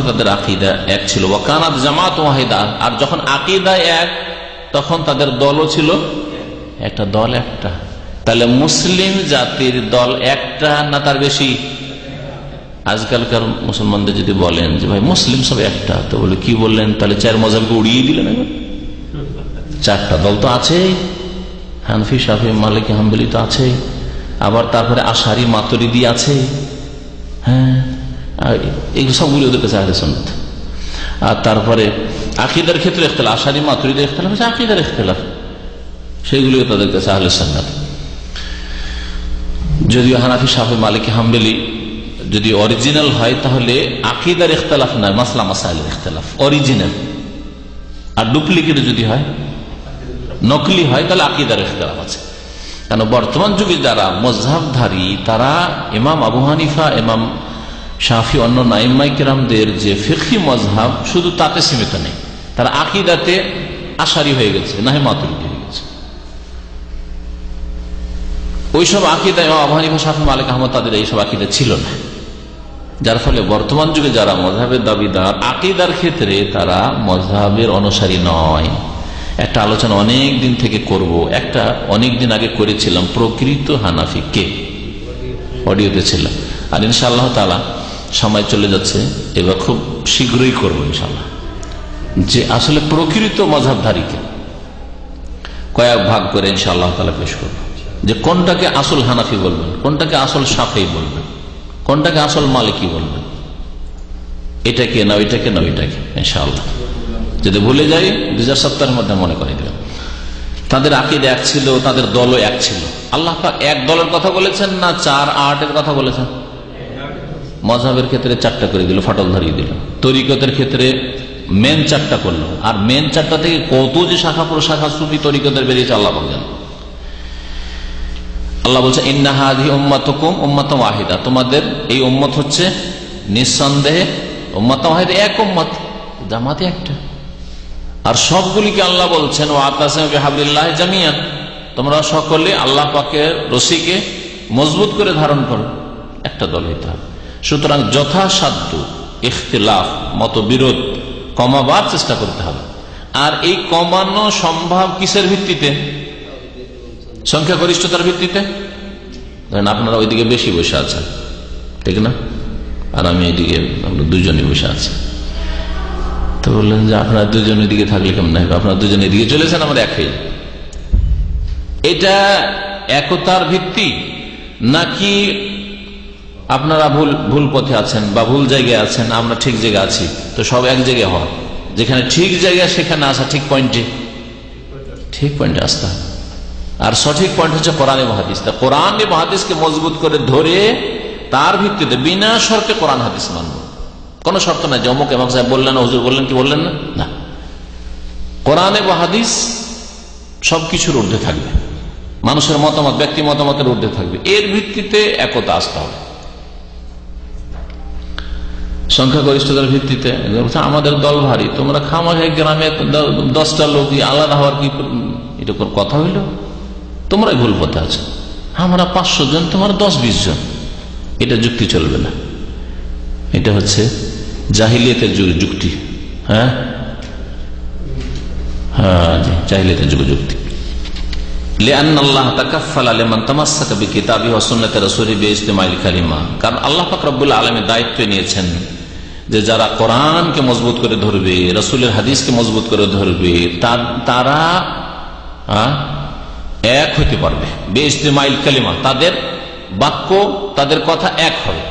তাদের আকীদা এক ছিল। ওয়া কানাত জামাত ওয়াহিদা, আর যখন আকীদা এক তখন তাদের দলও ছিল একটা, দল একটা। তাহলে মুসলিম জাতির দল একটা না তার বেশি? আজকালকার মুসলমানদের যদি বলেন যে ভাই মুসলিম সব একটা, তো বলে কি বললেন? তাহলে চার মাযহাবকে উড়িয়ে দিলেন। এবার চারটা দল তো আছেই, হানফি, শাফি, মালিকি, হাম্বলি তো আছেই, আবার তারপরে আশারি, মাতুরিদি আছে। হ্যাঁ, এগুলো সবগুলি ওদের কাছে আহলে সুন্নাত। আর তারপরে আকীদার ক্ষেত্রে ইখতিলাফ, আশারি মাতুরিদির ইখতিলাফ হচ্ছে আকীদার ইখতিলাফ, সেগুলিও তাদের কাছে আহলে সুন্নাত। যদিও হানাফি, শাফি, মালিকি, হাম্বলি যদি অরিজিনাল হয় তাহলে আকীদার ইখতিলাফ নয়, মাসলা মাসাইলের ইখতিলাফ অরিজিনাল। আর ডুপ্লিকেট যদি হয়, নকলি হয়, তাহলে আকীদার ইখতিলাফ আছে। কারণ বর্তমান যুগে যারা মাযহাবধারী তারা ইমাম আবু হানিফা, ইমাম শাফি, অন্য আইম্মায়ে কেরামদের যে ফিকহি মাযহাব শুধু তাতে সীমিত নেই, তারা আকীদাতে আশারি হয়ে গেছে, নাহি মাতুরিদি হয়ে গেছে। ওইসব আকীদা ইমাম আবু হানিফা, শাফি, মালিক, আহমদ তাদের এইসব আকীদা ছিল না। যার ফলে বর্তমান যুগে যারা মাযহাবের দাবিদার, আকীদার ক্ষেত্রে তারা মাযহাবের অনুসারী নয়। একটা আলোচনা অনেক দিন থেকে করব, একটা অনেক দিন আগে করেছিলাম, প্রকৃত হানাফি কে, অডিওতে ছিল। আর ইনশাআল্লাহ তাআলা সময় চলে যাচ্ছে, এবার খুব শীঘ্রই করবো ইনশাআল্লাহ, যে আসলে প্রকৃত মাযহাবধারীকে কয়েক ভাগ করে ইনশাআল্লাহ তাআলা পেশ করবো, যে কোনটাকে আসল হানাফি বলবেন, কোনটাকে আসল শাফেঈ বলবেন, কোনটাকে আসল মালিকই বলবেন, এটাকে না ওইটাকে না ওইটাকে, ইনশাআল্লাহ। যদি ভুলে যাই ২০০০ সপ্তাহের মধ্যে মনে করে দিলাম। তাদের আকীদা এক ছিল, তাদের দলও এক ছিল। আল্লাহ পাক এক দলের কথা বলেছেন না ৪-৮-এর কথা বলেছেন? মযহাবের ক্ষেত্রে ৪টা করে দিল, ফাটল ধরিয়ে দিল। তরিকতের ক্ষেত্রে মেন ৪টা করলো, আর মেন ৪টা থেকে কত যে শাখা প্রশাখা সুফি তরিকতের বেরিয়েছে আল্লাহ পাক জানেন। আল্লাহ বলছে ইন্না হাযিহি উম্মাতুকুম উম্মাতুন ওয়াহিদা, তোমাদের এই উম্মত হচ্ছে নিঃসন্দেহে উম্মাতুন ওয়াহিদা, এক উম্মত, জামাতে একটা। আর সবগুলিকে আল্লাহ বলছেন ওয়াতাসিমু বিহাবলিল্লাহি জামিআন, তোমরা সকলে আল্লাহ পাকের রশিকে মজবুত করে ধারণ করো, একটা দল হইতে হবে। সুতরাং যথাসাধ্য ইখতিলাফ, মতবিরোধ কমাবার চেষ্টা করতে হবে। আর এই কমানো সম্ভব কিসের ভিত্তিতে? সংখ্যাগরিষ্ঠতার ভিত্তিতে। ধরেন আপনারা ওইদিকে বেশি বসে আছেন, ঠিক না, আর আমি এইদিকে, আমরা দুজনে বসে আছি। তো বললেন যে আপনারা দুজন এদিকে থাকলে কেমন হবে, আপনারা দুজন এদিকে চলেছেন, আমরা এক হয়ে। এটা একতার ভিত্তি, নাকি আপনারা ভুল পথে আছেন বা ভুল জায়গায় আছেন, আমরা ঠিক জায়গায় আছি, তো সব এক জায়গায় হওয়া, যেখানে ঠিক জায়গায় সেখানে আসা, ঠিক পয়েন্টে, ঠিক পয়েন্টে আসতে হবে। আর সঠিক পয়েন্ট হচ্ছে কোরআন এবং হাদিস। তা কোরআন এবং হাদিসকে মজবুত করে ধরে তার ভিত্তিতে বিনা শর্তে কোরআন হাদিস মানব, কোন শর্ত নাই যে অমুক ইমাম সাহেব বললেন, হুজুর বললেন, কি বললেন না, না, কোরআন এবং হাদিস সবকিছুর ঊর্ধ্বে থাকবে, মানুষের মতামত, ব্যক্তি মতামতের ঊর্ধ্বে থাকবে। এর ভিত্তিতে একতা আসতে হবে। সংখ্যাগরিষ্ঠতার ভিত্তিতে আমাদের দল ভারী, তোমরা খামাখা গ্রামে 10টা লোক আলাদা হওয়ার কি এটা কোন কথা হইল? তোমরাই ভুল পথে আছো, আমরা 500 জন, তোমার 10-20 জন, এটা যুক্তি চলবে না। এটা হচ্ছে জাহিলিয়াতের যুক্তি। হ্যাঁ, জাহিলিয়াতের যুক্তি। কারণ আল্লাহ পাক রব্বুল আলামিন দায়িত্ব নিয়েছেন যে যারা কোরআনকে মজবুত করে ধরবে, রাসূলের হাদিসকে মজবুত করে ধরবে, তারা এক হইতে পারবে। বেইজতিমাইল কালিমা, তাদের বাক্য, তাদের কথা এক হবে।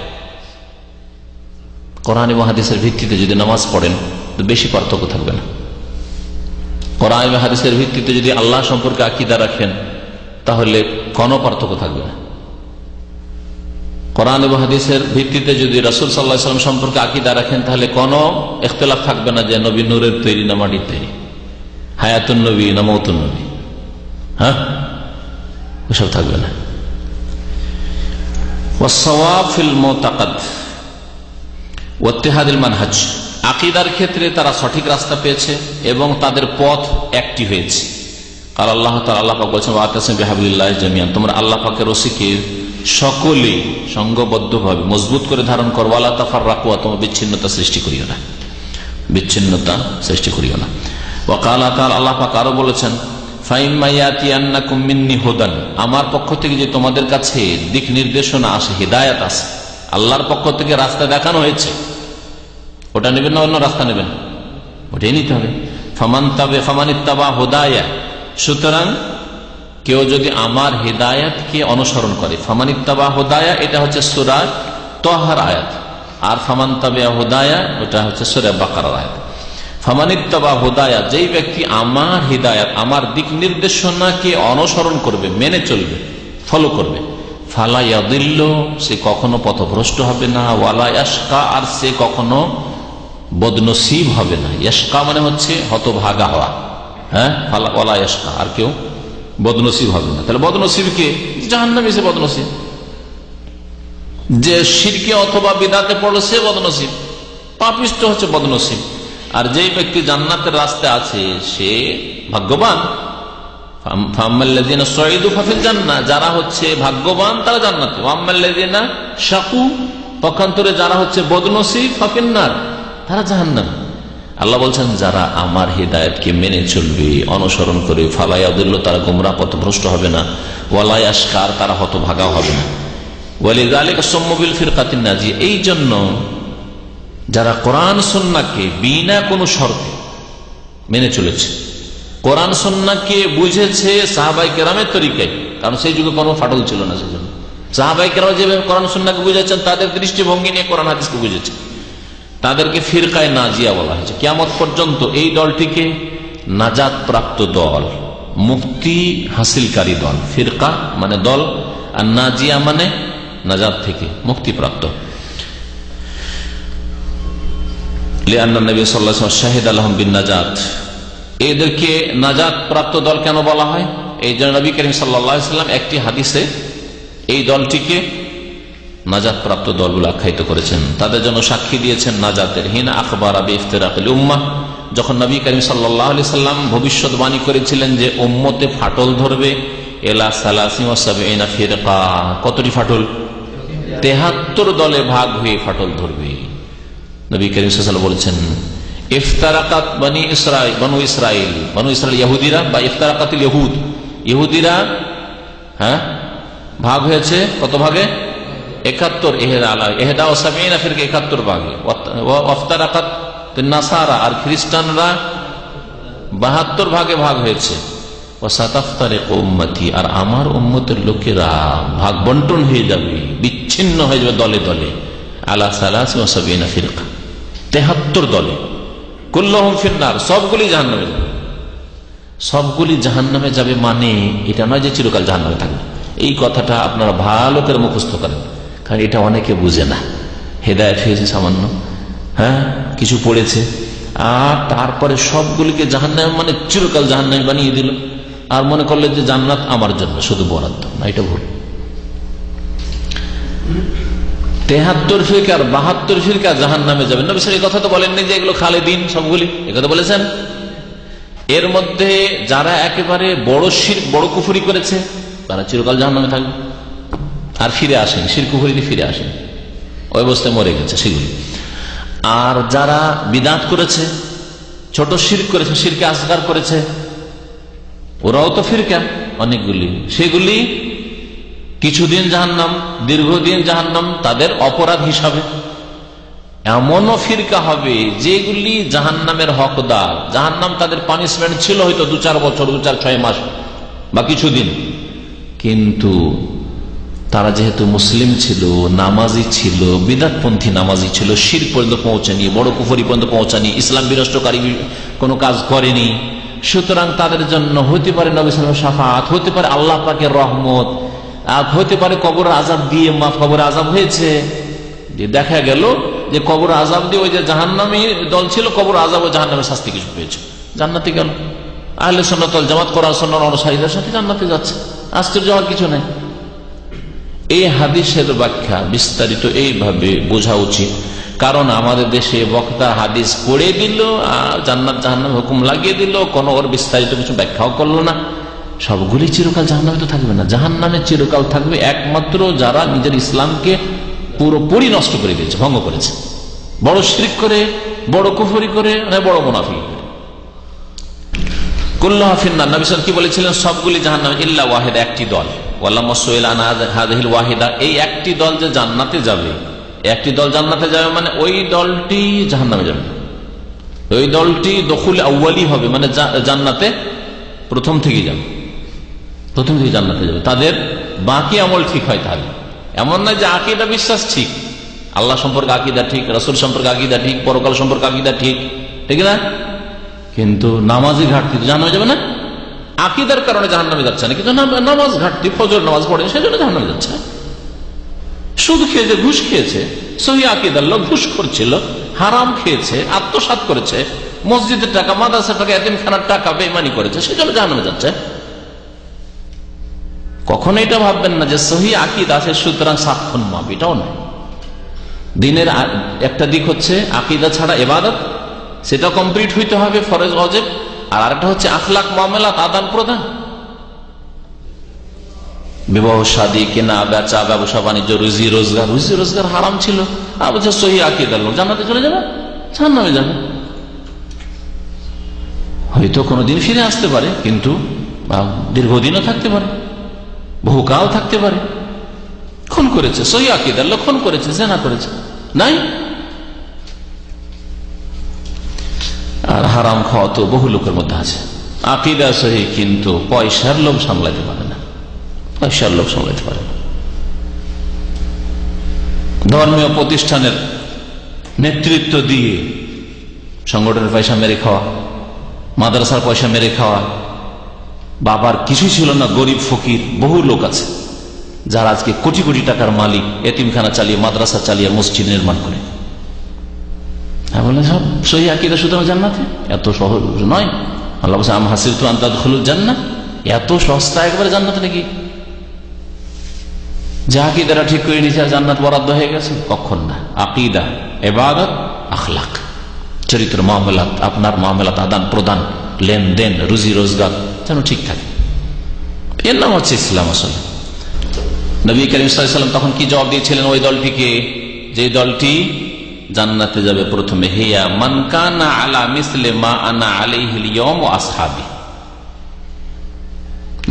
কোরআন এবং হাদিসের ভিত্তিতে যদি নামাজ পড়েন তো বেশি পার্থক্য থাকবে না। কোরআন এবং হাদিসের ভিত্তিতে যদি আল্লাহ সম্পর্কে আকীদা রাখেন তাহলে কোনো পার্থক্য থাকবে না। কোরআন এবং হাদিসের ভিত্তিতে যদি রাসূল সাল্লাল্লাহু আলাইহি ওয়াসাল্লাম সম্পর্কে আকীদা রাখেন তাহলে কোনো ইখতিলাফ থাকবে না যে নবী নূরের তৈরি না মাটির তৈরি, হায়াতুন নবী না মওতুন নবী, হ্যাঁ, ওসব থাকবে না। ওয়াসসাওয়াব ফিল মুতাকাদ ওয়াত্তিহাদুল মানহাজ, আকীদার ক্ষেত্রে তারা সঠিক রাস্তা পেয়েছে এবং তাদের পথ একটি হয়েছে। কাল আল্লাহ তাআলা, আল্লাহ পাক বলেছেন ওয়াতাসিমু বিহাবলিল্লাহি জামিআন, তোমরা আল্লাহ পাকের রশিকে সকলে সংঘবদ্ধভাবে মজবুত করে ধারণ করো, ওয়ালা তাফাররাকু, তোমরা বিচ্ছিন্নতা সৃষ্টি করিও না, বিচ্ছিন্নতা সৃষ্টি করিও না। ওয়া ক্বালা তাআলা, আল্লাহ পাক আরো বলেছেন ফাইম্মা ইয়াতিয়ান্নাকুম মিন্নি হুদান, আমার পক্ষ থেকে যে তোমাদের কাছে দিক নির্দেশনা আসে, হিদায়াত আসে, আল্লাহর পক্ষ থেকে রাস্তা দেখানো হয়েছে, ওটা নেবেন না অন্য রাস্তা নেবেন? ওটাই নিতে হবে। ফামানিত্তাবা হুদায়া, সুতরাং কেউ যদি আমার হিদায়াতকে অনুসরণ করে, ফামানিত্তাবা হুদায়া এটা হচ্ছে সূরা তাহার আয়াত, আর ফামানতাবিয়া হুদায়া ওটা হচ্ছে সূরা বাকারার আয়াত। ফামানিত্তাবা হুদায়া, যেই ব্যক্তি আমার হিদায়াত, আমার দিক নির্দেশনাকে অনুসরণ করবে, মেনে চলবে, ফলো করবে, ফালা ইয়াদিল্লু, সে কখনো পথভ্রষ্ট হবে না, ওয়ালা ইয়াশকা, আর সে কখনো বদনসিব হবে না। ইয়াশকা মানে হচ্ছে হতভাগা হওয়া, হ্যাঁ, ওয়ালা ইয়াশকা, আর কেউ বদনসিব হবে না। তাহলে বদনসিব কে? জাহান্নামী, সে বদনসিব। যে শিরকে অথবা বিদআতে পড়লো সে বদনসিব, পাপিষ্ট হচ্ছে বদনসিব। আর যেই ব্যক্তি জান্নাতের রাস্তায় আছে সে ভাগ্যবান। যারা হচ্ছে ভাগ্যবান তারা জান্নাতে, ওয়াম্মাল্লাযিনা শাকু, পক্ষান্তরে যারা হচ্ছে বদনসিব, ফাফিন্নার, তারা জাহান্নামে। আল্লাহ বলছেন যারা আমার হিদায়াতকে মেনে চলবে, অনুসরণ করে, ফালা ইয়াদিল্লু, তারা গোমরাহ পথভ্রষ্ট হবে না, ওয়ালা ইয়াশকার, তারা হতভাগা হবে না। ওয়ালিযালিকা সুম্মু বিল ফিরকাতিন নাজিয়া, এই জন্য যারা কোরআন সুন্নাহকে বিনা কোনো শর্তে মেনে চলেছে, কোরআন সুন্নাহকে বুঝেছে সাহাবায়ে কেরামের তরিকায়, কারণ সেই যুগে কোনো ফাটল ছিল না, সেজন্য সাহাবায়ে কেরাম যেভাবে কোরআন সুন্নাহকে বুঝেছেন, তাদের দৃষ্টিভঙ্গি নিয়ে কোরআন হাদিসকে বুঝেছে, তাদেরকে ফিরকায়ে নাজিয়া বলা হয়েছে। কিয়ামত পর্যন্ত এই দলটিকে নাজাত প্রাপ্ত দল, মুক্তি হাসিলকারী দল। ফিরকা মানে দল, আর নাজিয়া মানে নাজাত থেকে মুক্তিপ্রাপ্ত। লিআন্না নবী সাল্লাল্লাহু আলাইহি ওয়াসাল্লাম শাহিদা লাহুম বিন নাজাত, এদেরকে নাজাত প্রাপ্ত দল কেন বলা হয়? এই জন্য নবী করিম সাল্লাল্লাহু আলাইহি ওয়াসাল্লাম একটি হাদিসে এই দলটিকে নাজাত প্রাপ্ত দল বলে আখ্যায়িত করেছেন। তাদের জন্য সাক্ষী দিয়েছেন নাজাতের। হিনা আখবারা বিইফতিরাকিল উম্মাহ, যখন নবী করিম সাল্লাল্লাহু আলাইহি ওয়াসাল্লাম ভবিষ্যৎবাণী করেছিলেন যে উম্মতে ফাটল ধরবে, এলা সালাসিন ওয়া সাবঈনা ফিরকা, কতটি ফাটল? 73 দলে ভাগ হয়ে ফাটল ধরবে। নবী করিম সাল্লাল্লাহু আলাইহি ওয়াসাল্লাম বলেছেন ইফতারাকাত বনি ইসরাইল, বনু ইসরাইল, বনু ইসরাইল ইহুদিরা বা ইফতারাকাতিল ইহুদ, ইহুদিরা ভাগ হয়েছে কত ভাগে? 71। এহেদা ও সাবঈনা ফিরকা 71 ভাগে। ওয়াফতারাকাত নাসারা, আর খ্রিস্টানরা 72 ভাগে ভাগ হয়েছে। ওয়াসাতাফতারিকু উম্মতি, আর আমার উম্মতের লোকেরা ভাগ বন্টন হয়ে যাবে, বিচ্ছিন্ন হয়ে যাবে দলে দলে। আলা সালাসিন ওয়া সাবঈনা ফিরকা, 73 দলে। কুল্লুহুম ফিন্নার, সবগুলি জাহান্নামে যাবে। সবগুলি জাহান্নামে যাবে মানে এটা নয় যে চিরকাল জাহান্নামে থাকবে। এই কথাটা আপনারা ভালো করে মুখস্থ করেন, কারণ এটা অনেকে বুঝে না। হেদায়েত হয়েছে সামান্য, কিছু পড়েছে, আর তারপরে সবগুলিকে জাহান্নামে মানে চিরকাল জাহান্নামে বানিয়ে দিল, আর মনে করলে যে জান্নাত আমার জন্য শুধু বরাদ্দ। না, এটা ভুল। 73 ফিরকা আর 72 ফিরকা জাহান্নামে যাবে। নবী সাল্লাল্লাহু আলাইহি ওয়াসাল্লাম এই কথা তো বলেননি যে এগুলো খালেদিন সবগুলি, একথা বলেছেন। এর মধ্যে যারা একেবারে বড় শিরক, বড় কুফরি করেছে, তারা চিরকাল জাহান্নামে থাকবে, আর ফিরে আসেন, শিরক কুফরিতে ফিরে আসেন, ওই অবস্থায় মরে গেছে সেগুলি। আর যারা বিদআত করেছে, ছোট শিরক করেছে, শিরকে আসগার করেছে, ওরাও তো ফিরকা অনেকগুলি, সেগুলি কিছুদিন জাহান্নাম, দীর্ঘদিন জাহান্নাম তাদের অপরাধ হিসাবে। এমনও ফিরকা হবে যেগুলি জাহান্নামের হকদার, জাহান্নাম তাদের পানিশমেন্ট ছিল হয়তো 2-4 বছর, 2-4-6 মাস বা কিছুদিন, কিন্তু তারা যেহেতু মুসলিম ছিল, নামাজি ছিল, বিদআতপন্থী নামাজি ছিল, শিরক পর্যন্ত পৌঁছানি, বড় কুফরি পর্যন্ত পৌঁছানি, ইসলাম বিনষ্টকারী কোনো কাজ করেনি, সুতরাং তাদের জন্য হতে পারে নবী সাল্লাল্লাহু আলাইহি ওয়াসাল্লাম শাফাআত, হতে পারে আল্লাহ পাকের রহমত, হতে পারে কবর আযাব দিয়ে মাফ। কবর আযাব হয়েছে যে দেখা গেল যে কবর আযাব দিয়ে ওই যে জাহান্নামী দল ছিল, কবর আযাব ও জাহান্নামের শাস্তি কিছু পেয়েছে, জান্নাতে গেল। আহলে সুন্নাত ওয়াল জামাত কোরআন সুন্নাহর অনুসারীদের সাথে জান্নাতে যাচ্ছে, আশ্চর্য হওয়ার কিছু নেই। এই হাদিসের ব্যাখ্যা বিস্তারিত এইভাবে বোঝা উচিত, কারণ আমাদের দেশে বক্তা হাদিস পড়ে দিল, জান্নাত জাহান্নাম হুকুম লাগিয়ে দিল, কোনো ওর বিস্তারিত কিছু ব্যাখ্যাও করলো না। সবগুলি চিরকাল জাহান্নামে তো থাকবে না, জাহান্নামে চিরকাল থাকবে একমাত্র যারা নিজের ইসলামকে পুরোপুরি নষ্ট করে দিয়েছে, ভঙ্গ করেছে, বড় শিরক করে, বড় কুফরি করে, বড় মুনাফিক করে। কুল্লুহা ফিন্নার, নবী সাল্লাল্লাহু আলাইহি ওয়াসাল্লাম কি বলেছিলেন? সবগুলি জাহান্নামে ইল্লা ওয়াহিদা, একটি দল। ওয়াল্লামা সুইলা আন হাযিহিল ওয়াহিদা, এই একটি দল যে জান্নাতে যাবে, একটি দল জান্নাতে যাবে মানে ওই দলটি জাহান্নামে যাবে। ওই দলটি দখুল আউয়ালি হবে, মানে জান্নাতে প্রথম থেকে যাবে, প্রথম থেকে জান্নাতে যাবে। তাদের বাকি আমল ঠিক হয়। তাহলে এমন নয় যে আকীদা বিশ্বাস ঠিক, আল্লাহ সম্পর্কে আকীদা ঠিক, রাসূল সম্পর্কে আকীদা ঠিক, পরকাল সম্পর্কে আকীদা ঠিক, ঠিক না, কিন্তু নামাজি ঘাটতি জাহান্নামে যাবে না। আকীদার কারণে জাহান্নামে যাচ্ছে না, কিন্তু নামাজ ঘাটতি, ফজর নামাজ পড়ে সেজন্য জাহান্নামে যাচ্ছে। সুদ খেয়েছে, ঘুষ খেয়েছে, সহি আকীদার লোক, ঘুষখোর ছিল, হারাম খেয়েছে, আত্মসাৎ করেছে, মসজিদের টাকা, মাদ্রাসার টাকা, এতিমখানার টাকা বেঈমানি করেছে, সেজন্য জাহান্নামে যাচ্ছে। কখনো এটা ভাববেন না যে সহি আকীদা আছে সুতরাং সাতক্ষণ মাপ, এটাও নয়। দিনের একটা দিক হচ্ছে আকীদা ছাড়া ইবাদত, সেটা কমপ্লিট হইতে হবে, ফরজ ওয়াজিব। আর আরেকটা হচ্ছে আখলাক মামলাত, আদান প্রদান, বিবাহ শাদী, কেনা বেচা, ব্যবসা বাণিজ্য, রুজি রোজগার। রুজি রোজগার হারাম ছিল, আর বলছে সহি আকীদার লোক জান্নাতে চলে যাবে, জাহান্নামে যাবে। হয়তো কোনোদিন ফিরে আসতে পারে, কিন্তু দীর্ঘদিনও থাকতে পারে, বহুকাল থাকতে পারে। খুন করেছে, সহি আকীদার লোক খুন করেছে, জিনা করেছে, নাই। আর হারাম খাওয়া তো বহু লোকের মধ্যে আছে, আকীদা সহি কিন্তু পয়সার লোভ সামলাতে পারে না, পয়সার লোভ সামলাতে পারে না। ধর্মীয় প্রতিষ্ঠানের নেতৃত্ব দিয়ে সংগঠনের পয়সা মেরে খাওয়া, মাদ্রাসার পয়সা মেরে খাওয়া। বাবার কিছুই ছিল না, গরিব ফকির বহু লোক আছে যারা আজকে কোটি কোটি টাকার মালিক, এতিমখানা চালিয়ে, মাদ্রাসা চালিয়ে, মসজিদ নির্মাণ করে। বলে সব সহি আকীদা সুতরাং জান্নাতে, এত সহজ নয়। আল্লাহ বলছে আম হাসিবতু আন তাদখুলুল জান্নাহ, এত সস্তা একবারে জান্নাত নাকি? যে আকীদাটা ঠিক করে নিয়েছে আর জান্নাত বরাদ্দ হয়ে গেছে, কখন না। আকীদা, ইবাদত, আখলাক, চরিত্র, মামলাত, আপনার মামলাত, আদান প্রদান, লেনদেন, রুজি রোজগার যেন ঠিক থাকে, এর নাম হচ্ছে ইসলাম। আসলে নবী করিম সাল্লাল্লাহু আলাইহি ওয়াসাল্লাম তখন কি জবাব দিয়েছিলেন ওই দলটিকে, যে দলটি জান্নাতে যাবে? প্রথমে, হিয়া মান কানা আলা মিসলি মা আনা আলাইহিল ইয়াওম ওয়া আসহাবি।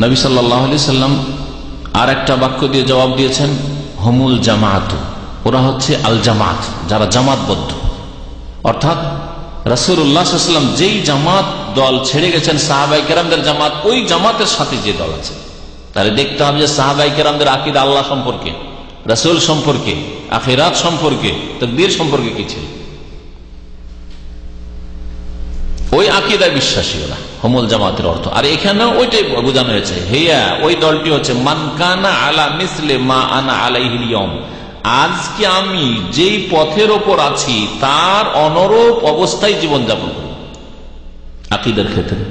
নবী সাল্লাল্লাহু আলাইহি ওয়াসাল্লাম আর একটা বাক্য দিয়ে জবাব দিয়েছেন, হুমুল জামাত, ওরা হচ্ছে আল জামাত, যারা জামাতবদ্ধ। অর্থাৎ রাসূলুল্লাহ সাল্লাল্লাহু আলাইহি ওয়াসাল্লাম যেই জামাত দল ছেড়ে গেছেন সাহাবায়ে কেরামদের জামাত, ওই জামাতের সাথে যে দল আছে, তাহলে দেখতে হবে যে সাহাবায়ে কেরামদের আকীদা আল্লাহ সম্পর্কে, রাসূল সম্পর্কে, আখিরাত সম্পর্কে, তাকদীর সম্পর্কে কি ছিল, ওই আকীদায় বিশ্বাসী ওরা, হুমুল জামাতের অর্থ। আর এখানেও ওইটাই বোঝানো হয়েছে, হিয়া, ওই দলটি হচ্ছে মান কানা আলা মিসলি মা আনা আলাইহিল ইয়াওম, আজকে আমি যেই পথের ওপর আছি তার অনুরূপ অবস্থায় জীবনযাপন করব, আকীদার ক্ষেত্রে,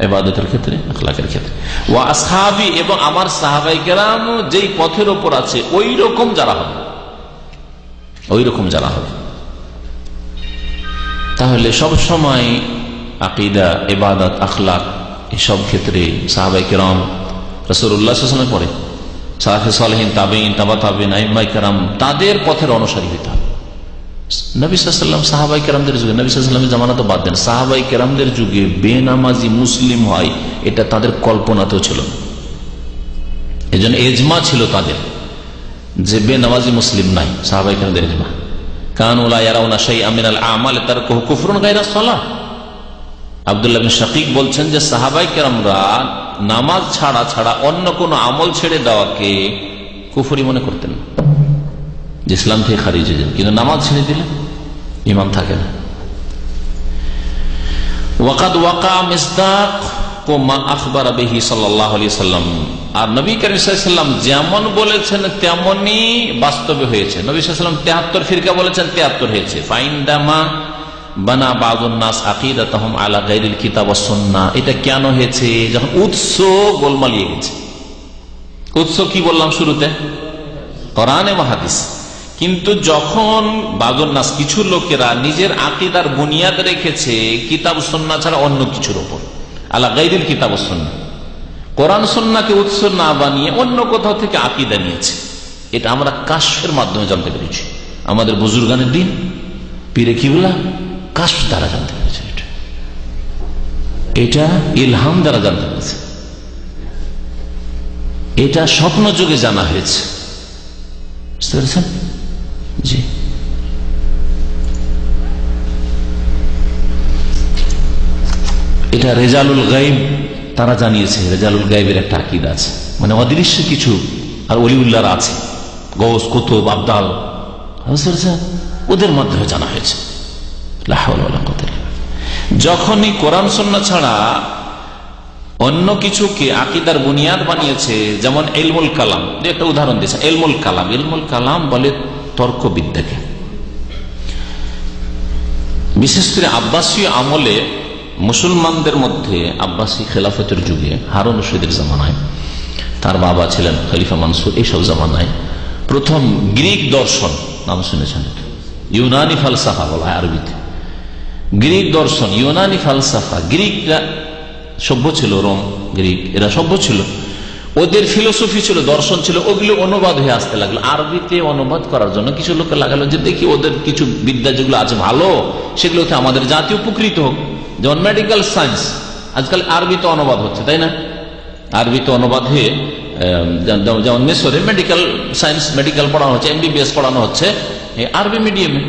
ইবাদতের ক্ষেত্রে, আখলাকের ক্ষেত্রে। ওয়া আসহাবি, এবং আমার সাহাবায়ে কেরাম যেই পথের ওপর আছে ওই রকম যারা হবে, ওই রকম যারা হবে। তাহলে সব সময় আকীদা, ইবাদত, আখলাক এসব ক্ষেত্রে সাহাবায়ে কেরাম, রাসূলুল্লাহ সাল্লাল্লাহু আলাইহি ওয়াসাল্লামের পরে সালেফে সালেহিন, তাবেঈন, তাবা তাবেঈন, আইম্মায়ে কেরাম, তাদের পথের অনুসারী হতে হবে। নবী সাল্লাল্লাহু আলাইহি ওয়াসাল্লাম সাহাবায়ে কেরামদের যুগে, নবী সাল্লাল্লাহু আলাইহি ওয়াসাল্লামের জামানা তো বাদ দেন, সাহাবায়ে কেরামদের যুগে বেনামাজি মুসলিম হয় এটা তাদের কল্পনাতেও ছিল না। এজন্য ইজমা ছিল তাদের যে বেনামাজি মুসলিম নাই, সাহাবায়ে কেরামদের ইজমা। কানু লা ইয়ারাউনা শাইআম মিনাল আমাল তারকুহু কুফরুন গায়রা সালাহ। আব্দুল্লাহ বিন শাকিক বলছেন যে সাহাবায়ে কেরামরা নামাজ ছাড়া ছাড়া অন্য কোন আমল ছেড়ে দেওয়াকে কুফরি মনে করতেন না, যে ইসলাম থেকে খারিজ হয়ে যান, কিন্তু নামাজ ছেড়ে দিলে ঈমান থাকে না। ওয়াকাদ ওয়াকা মিসদাক মা আখবারা বিহি সাল্লাল্লাহু আলাইহি ওয়াসাল্লাম, আর নবী করিম সাল্লাল্লাহু আলাইহি ওয়াসাল্লাম যেমন বলেছেন তেমনই বাস্তবে হয়েছে। নবী সাল্লাল্লাহু আলাইহি ওয়াসাল্লাম 73 ফিরকা বলেছেন, 73 হয়েছে। ফাইন্দামা বানা বাযুন নাস আকীদাতাহুম আলা গায়রিল কিতাব ওয়াস সুন্নাহ, এটা কেন হয়েছে? যখন উৎস গোলমালিয়ে গেছে। উৎস কি বললাম শুরুতে? কোরআন এবং হাদিস। কিন্তু যখন বাযুন নাস, কিছু লোকেরা নিজের আকীদার বুনিয়াদ রেখেছে কিতাব সুন্নাহ ছাড়া অন্য কিছুর উপর, আলা গায়রিল কিতাব ওয়াস সুন্নাহ, কোরআন সুন্নাহকে উৎস না বানিয়ে অন্য কোথাও থেকে আকীদা নিয়েছে। এটা আমরা কাশফের মাধ্যমে জানতে পেরেছি। আমাদের বুজুর্গানের দিন পীরে কিবলা কাশফ দ্বারা জানতে পেরেছে, এটা ইলহাম দ্বারা জানতে পেরেছে, এটা স্বপ্ন যুগে জানা হয়েছে। বুঝতে পেরেছেন? জি। এটা রেজালুল গায়ব তারা জানিয়েছে। রেজালুল গায়বের একটা আকীদা আছে, মানে অদৃশ্য কিছু আর ওলিউল্লাহর আছে, গৌস, কুতুব, আবদাল, ওদের মাধ্যমে জানা হয়েছে। যখনই কোরআন সুন্নাহ ছাড়া অন্য কিছুকে আকীদার বুনিয়াদ বানিয়েছে, যেমন ইলমুল কালাম, একটা উদাহরণ দিয়েছে। ইলমুল কালাম, ইলমুল কালাম বলে তর্কবিদ্যাকে। বিশেষ করে আব্বাসী আমলে মুসলমানদের মধ্যে, আব্বাসী খেলাফতের যুগে, হারুন রশিদের জামানায়, তার বাবা ছিলেন খলিফা মানসুর, এইসব জামানায় প্রথম গ্রিক দর্শন, নাম শুনেছেন, ইউনানি ফালসাফা বলা হয় আরবিতে। গ্রিক দর্শন, ইউনানি ফালসাফা, গ্রিকরা সভ্য ছিল, রোম গ্রিক, এরা সভ্য ছিল, ওদের ফিলোসফি ছিল, দর্শন ছিল, ওগুলো অনুবাদ হয়ে আসতে লাগলো। আরবিতে অনুবাদ করার জন্য কিছু লোক লাগালো যে দেখি ওদের কিছু বিদ্যা যেগুলো আছে ভালো, সেগুলোতে আমাদের জাতি উপকৃত হোক। যেমন মেডিকেল সায়েন্স আজকাল আরবিতে অনুবাদ হচ্ছে, তাই না? আরবিতে অনুবাদ হয়ে, যেমন মিশরে মেডিকেল সায়েন্স, মেডিকেল পড়ানো হচ্ছে, MBBS পড়ানো হচ্ছে আরবি মিডিয়ামে,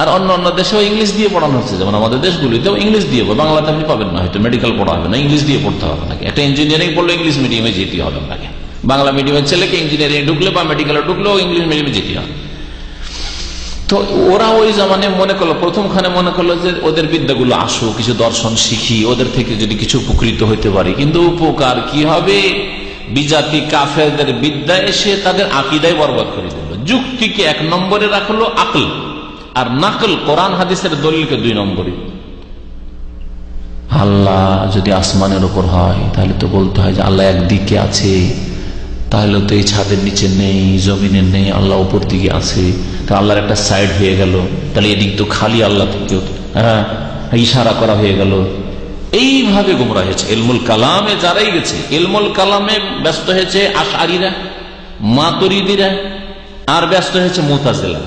আর অন্য অন্য দেশেও ইংলিশ দিয়ে পড়ানো হচ্ছে। যেমন আমাদের দেশগুলিতেও ইংলিশ দিয়ে, বাংলাতে আপনি পাবেন না, হয়তো মেডিকেল পড়া হবে না, ইংলিশ দিয়ে পড়তে হবে নাকি। একটা ইঞ্জিনিয়ারিং পড়লে ইংলিশ মিডিয়ামে যেতে হবে আপনাকে। বাংলা মিডিয়ামের ছেলেকে ইঞ্জিনিয়ারিং ঢুকলে বা মেডিকেলে ঢুকলেও ইংলিশ মিডিয়ামে যেতে হবে। তো ওরা ওই জামানে মনে করলো, প্রথমখানে মনে করলো যে ওদের বিদ্যাগুলো আসুক, কিছু দর্শন শিখি, ওদের থেকে যদি কিছু উপকৃত হইতে পারি। কিন্তু উপকার কি হবে? বিজাতি কাফেরদের বিদ্যা এসে তাদের আকীদাই বরবাদ করে দিল। যুক্তিকে 1 নম্বরে রাখলো আকল, আর নাকল কোরআন হাদিসের দলিলকে 2 নম্বরে। আল্লাহ যদি আসমানের উপর হয় তাহলে তো বলতে হয় যে আল্লাহ একদিকে আছে, তাহলে তো এই ছাদের নিচে নেই, জমিনে নেই, আল্লাহ উপর দিকে আছে। তো আল্লাহর একটা সাইড হয়ে গেল, তাহলে এদিক তো খালি আল্লাহ থেকে ইশারা করা হয়ে গেল। এইভাবে গোমরা হয়েছে। ইলমুল কালামে যারাই গেছে, ইলমুল কালামে ব্যস্ত হয়েছে আশআরীরা, মাতুরিদীরা, আর ব্যস্ত হয়েছে মুতাজিলা।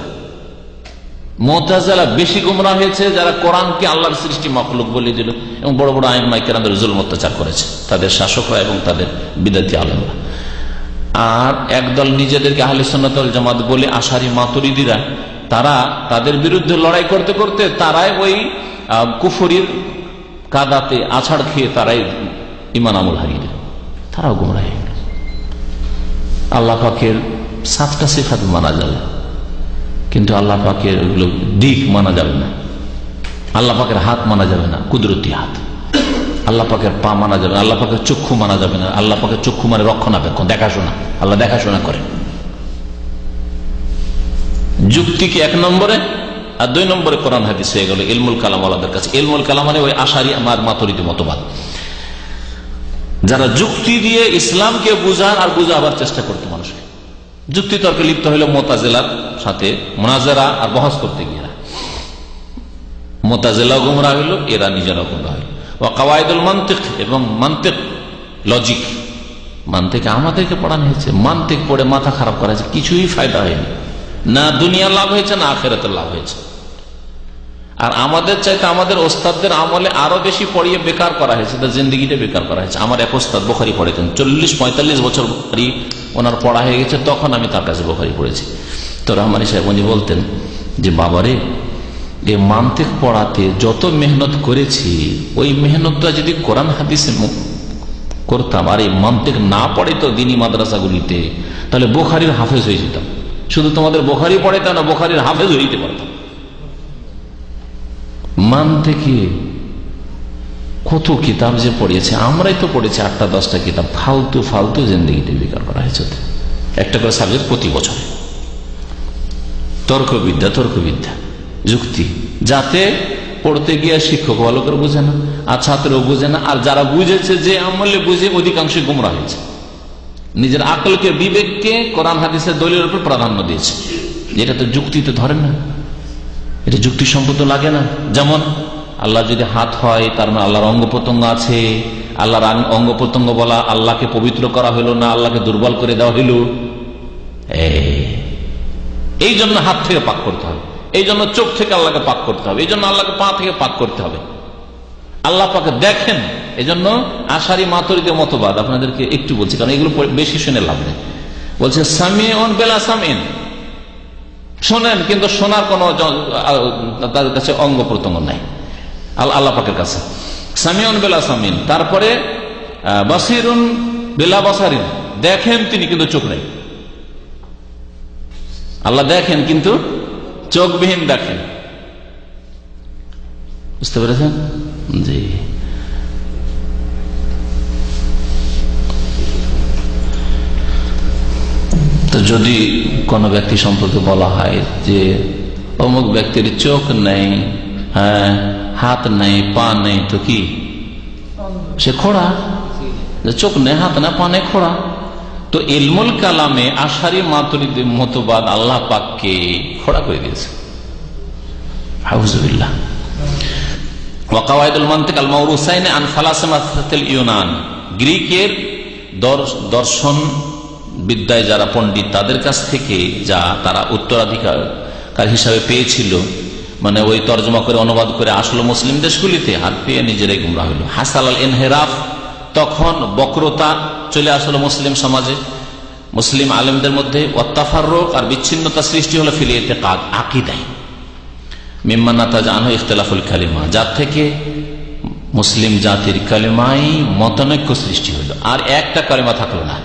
মুতাজিলা বেশি গোমরা হয়েছে, যারা কোরআনকে আল্লাহর সৃষ্টি মাখলুক বলে দিল এবং বড় বড় আইন মাইকেরামদের জুলম অত্যাচার করেছে তাদের শাসকরা এবং তাদের বিদাতি আলেমরা। আর একদল নিজেদেরকে আহলে সুন্নাত ওয়াল জামাত বলে আশারি মাতুরিদীরা, তারা তাদের বিরুদ্ধে লড়াই করতে করতে তারাই ওই কুফরির কাদাতে আছাড় খেয়ে তারাই ঈমান আমল হারিয়ে দিল, তারাও গোমরাহ হয়ে গেল। আল্লাহ পাকের 7টা সিফাত মানা যাবে, কিন্তু আল্লাহ পাকের ওইগুলো দিক মানা যাবে না। আল্লাহ পাকের হাত মানা যাবে না, কুদরতি হাত। আল্লাহ পাকের পা মানা যাবে না, আল্লাহ পাকের চক্ষু মানা যাবে না। আল্লাহ পাকের চক্ষু মানে রক্ষণাবেক্ষণ, দেখাশোনা, আল্লাহ দেখাশোনা করেন। যুক্তিকে 1 নম্বরে, আর 2 নম্বরে কোরআন হাদিস হয়ে গেল ইলমুল কালাম ওয়ালাদের কাছে। ইলমুল কালাম মানে ওই আশারি আর মাতুরিদি মতবাদ, যারা যুক্তি দিয়ে ইসলামকে বুঝার আর বুঝাবার চেষ্টা করতে মানুষকে। যুক্তি তর্কে লিপ্ত হইল মুতাজিলার সাথে, মুনাজারা আর বহস করতে গিয়ে মুতাজিলাও গুমরাহ হইল, এরা নিজেরাও গুমরাহ হইল। ওয়া কাওয়াইদুল মানতিক, এবং মানতিক, লজিক, মানতিক আমাদেরকে পড়ানো হয়েছে। মানতিক পড়ে মাথা খারাপ করা হয়েছে, কিছুই ফায়দা হয়নি, না দুনিয়া লাভ হয়েছে না আখিরাতের লাভ হয়েছে। আর আমাদের চাইতে আমাদের ওস্তাদদের আমলে আরো বেশি পড়িয়ে বেকার করা হয়েছে, তার জিন্দিগিটা বেকার করা হয়েছে। আমার এক ওস্তাদ বুখারী পড়েছেন, 40-45 বছর বুখারী ওনার পড়া হয়ে গেছে, তখন আমি তার কাছে বুখারী পড়েছি। তো রহমানী সাহেব উনি বলতেন যে বাবারে, এই মানতিক পড়াতে যত মেহনত করেছি, ওই মেহনতটা যদি কোরআন হাদিসে করতাম, আর এই মানতিক না পড়ে তো দিনী মাদ্রাসাগুলিতে, তাহলে বুখারীর হাফেজ হয়ে যেতাম। শুধু তোমাদের বুখারী পড়াইতাম না, বুখারীর হাফেজ হইতে পারতাম। মানতিকে কত কিতাব যে পড়িয়েছে, আমরাই তো পড়েছি 8টা-10টা কিতাব। ফালতু ফালতু জিন্দেগিতে বেকার করা হয়েছে। একটা করে সাবজেক্ট প্রতি বছর। তর্কবিদ্যা, যুক্তি, যাতে পড়তে গিয়ে শিক্ষক ভালো করে বুঝে না, আর ছাত্রও বুঝে না। আর যারা বুঝেছে, যে আমলে বুঝে, অধিকাংশ গুমরাহ হয়েছে। নিজের আকলকে, বিবেককে কোরআন হাদিসের দলিলের উপর প্রাধান্য দিয়েছে। যেটা তো যুক্তিতে ধরেন না, এটা যুক্তিসম্মত লাগে না। যেমন আল্লাহ যদি হাত হয়, তার মানে আল্লাহর অঙ্গ প্রত্যঙ্গ আছে। আল্লাহর অঙ্গ প্রত্যঙ্গ বলা, আল্লাহকে পবিত্র করা হইল না, আল্লাহকে দুর্বল করে দেওয়া হইল। এই জন্য হাত থেকে পাক করতে হবে, এই জন্য চোখ থেকে আল্লাহকে পাক করতে হবে, এই জন্য আল্লাহকে পা থেকে পাক করতে হবে। আল্লাহ পাকে দেখেন। এই জন্য আশারি মাতুরিদের মতবাদ আপনাদেরকে একটু বলছি, কারণ এগুলো বেশি শুনে লাভ নেই। বলছে সামিউন বিলা সামিন, শোনেন কিন্তু শোনার কোন তাদের কাছে অঙ্গ প্রত্যঙ্গ নাই আল্লাহ পাকের কাছে। সামিউন বিলা সামিন, তারপরে বাসিরুন বিলা বাসারিন, দেখেন তিনি কিন্তু চোখ নেই। আল্লাহ দেখেন কিন্তু চোখবিহীন দেখেন। বুঝতে পেরেছেন? জি। তো যদি কোনো ব্যক্তি সম্পর্কে বলা হয় যে অমুক ব্যক্তির চোখ নেই, হ্যাঁ, হাত নেই, পা নেই, তো কি সে খোড়া? চোখ নেই, হাত নেই, পা নেই, খোড়া। তো ইলমুল কালামে আশারি মাতুরিদি মতবাদ আল্লাহ পাককে খোড়া করে দিয়েছে। আউযুবিল্লাহ। ওয়া কাওয়াইদুল মানতিক আল মাওরুসাইন আন ফালাসিফাতিল ইউনান, গ্রিকের দর্শন বিদ্যায় যারা পণ্ডিত, তাদের কাছ থেকে যা তারা উত্তরাধিকার হিসাবে পেয়েছিল, মানে ওই তর্জমা করে অনুবাদ করে আসলো মুসলিম দেশগুলিতে, আর পেয়ে নিজেরাই গুমরাহ হইল। হাসাল আল ইনহিরাফ, তখন বক্রতা চলে আসলো মুসলিম সমাজে, মুসলিম আলেমদের মধ্যে। ওয়াত্তাফাররুক, আর বিচ্ছিন্নতা সৃষ্টি হলো ফিল ইতিকাদ, আকীদায়। মিম্মা নাতাজা আনহু ইখতিলাফুল কালিমা, যার থেকে মুসলিম জাতির কালিমায় মতানৈক্য সৃষ্টি হলো। আর একটা কালিমা থাকলো না।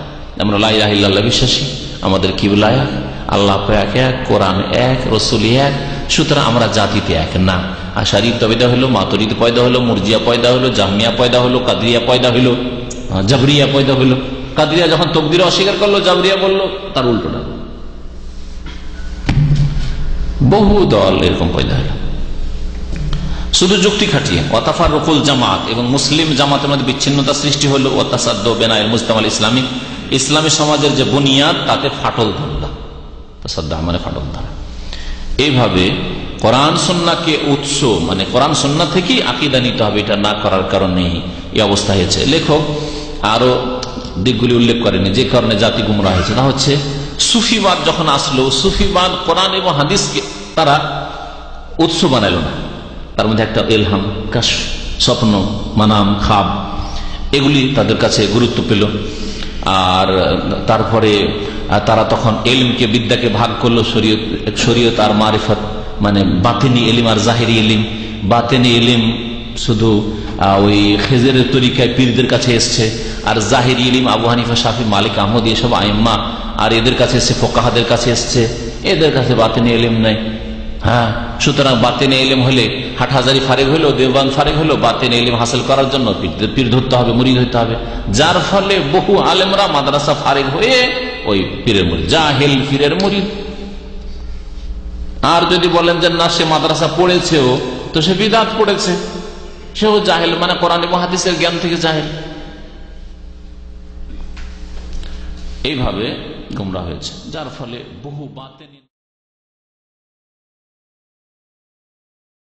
আমরা লা ইলাহা ইল্লাল্লাহ বিশ্বাসী, আমাদের কিবলা এক, আল্লাহ পাক এক, কোরআন এক, রসুল এক, সুতরাং আমরা জাতিতে এক না। আশারি পয়দা হলো, মাতুরিদ পয়দা হলো, মুরজিয়া পয়দা হলো, জাহমিয়া পয়দা হলো, কাদরিয়া পয়দা হলো, জাবরিয়া পয়দা হলো। কাদরিয়া যখন তকদির অস্বীকার করলো, জাবরিয়া বললো তার উল্টোটা। বহু দল এরকম পয়দা হলো শুধু যুক্তি খাটিয়ে। ওয়াতাফাররুকুল জামাত, এবং মুসলিম জামাতের মধ্যে বিচ্ছিন্নতা সৃষ্টি হলো। ওয়াতাসাদ্দু বিনাইল মুজতামাল ইসলামী, ইসলামী সমাজের যে বুনিয়াদ তাতে ফাটল ধরল। তাসাদ্দা মানে ফাটল ধরা। এইভাবে কোরআন সুন্নাহকে উৎস মানে কোরআন সুন্নাহ থেকেই আকীদা নিতে হবে, এটা না করার কারণে এই অবস্থা হয়েছে। লেখক আরো দিকগুলি উল্লেখ করেনি যে কারণে জাতি গুমরাহ হয়েছে। তা হচ্ছে সুফিবাদ যখন আসলো, সুফিবাদ কোরআন এবং হাদিসকে তারা উৎস বানাইল না। তার মধ্যে একটা ইলহাম, কাশফ, স্বপ্ন, মানাম, খাব, এগুলি তাদের কাছে গুরুত্ব পেল। আর তারপরে তারা তখন ইলমকে, বিদ্যাকে ভাগ করলো, শরীয়ত আর মারিফত, মানে বাতিনি ইলম আর জাহিরি ইলম। বাতিনি ইলম শুধু ওই খেজেরের তরিকায় পীরদের কাছে এসছে, আর জাহিরি ইলম আবু হানিফা, শাফি, মালিক, আহমদ এসব আইম্মা আর এদের কাছে এসছে, ফোকাহাদের কাছে এসছে। এদের কাছে বাতিনি ইলম নাই। হ্যাঁ, সুতরাং বাতিনি ইলম হলে হাটহাজারি ফারেক হলো, দেওবান ফারেক হলো, বাতিনি ইলম হাসিল করার জন্য পীর ধরতে হবে, মুরিদ হইতে হবে। যার ফলে বহু আলেমরা মাদ্রাসা ফারেক হয়ে ওই পীরের মুরিদ, জাহেল পীরের মুরিদ। আর যদি বলেন যে না, সে মাদ্রাসা পড়েছেও, তো সে বিদআত পড়েছে, সেও জাহেল, মানে কোরআন এবং হাদিসের জ্ঞান থেকে জাহেল। এইভাবে গুমরাহ হয়েছে, যার ফলে বহু বাতিনি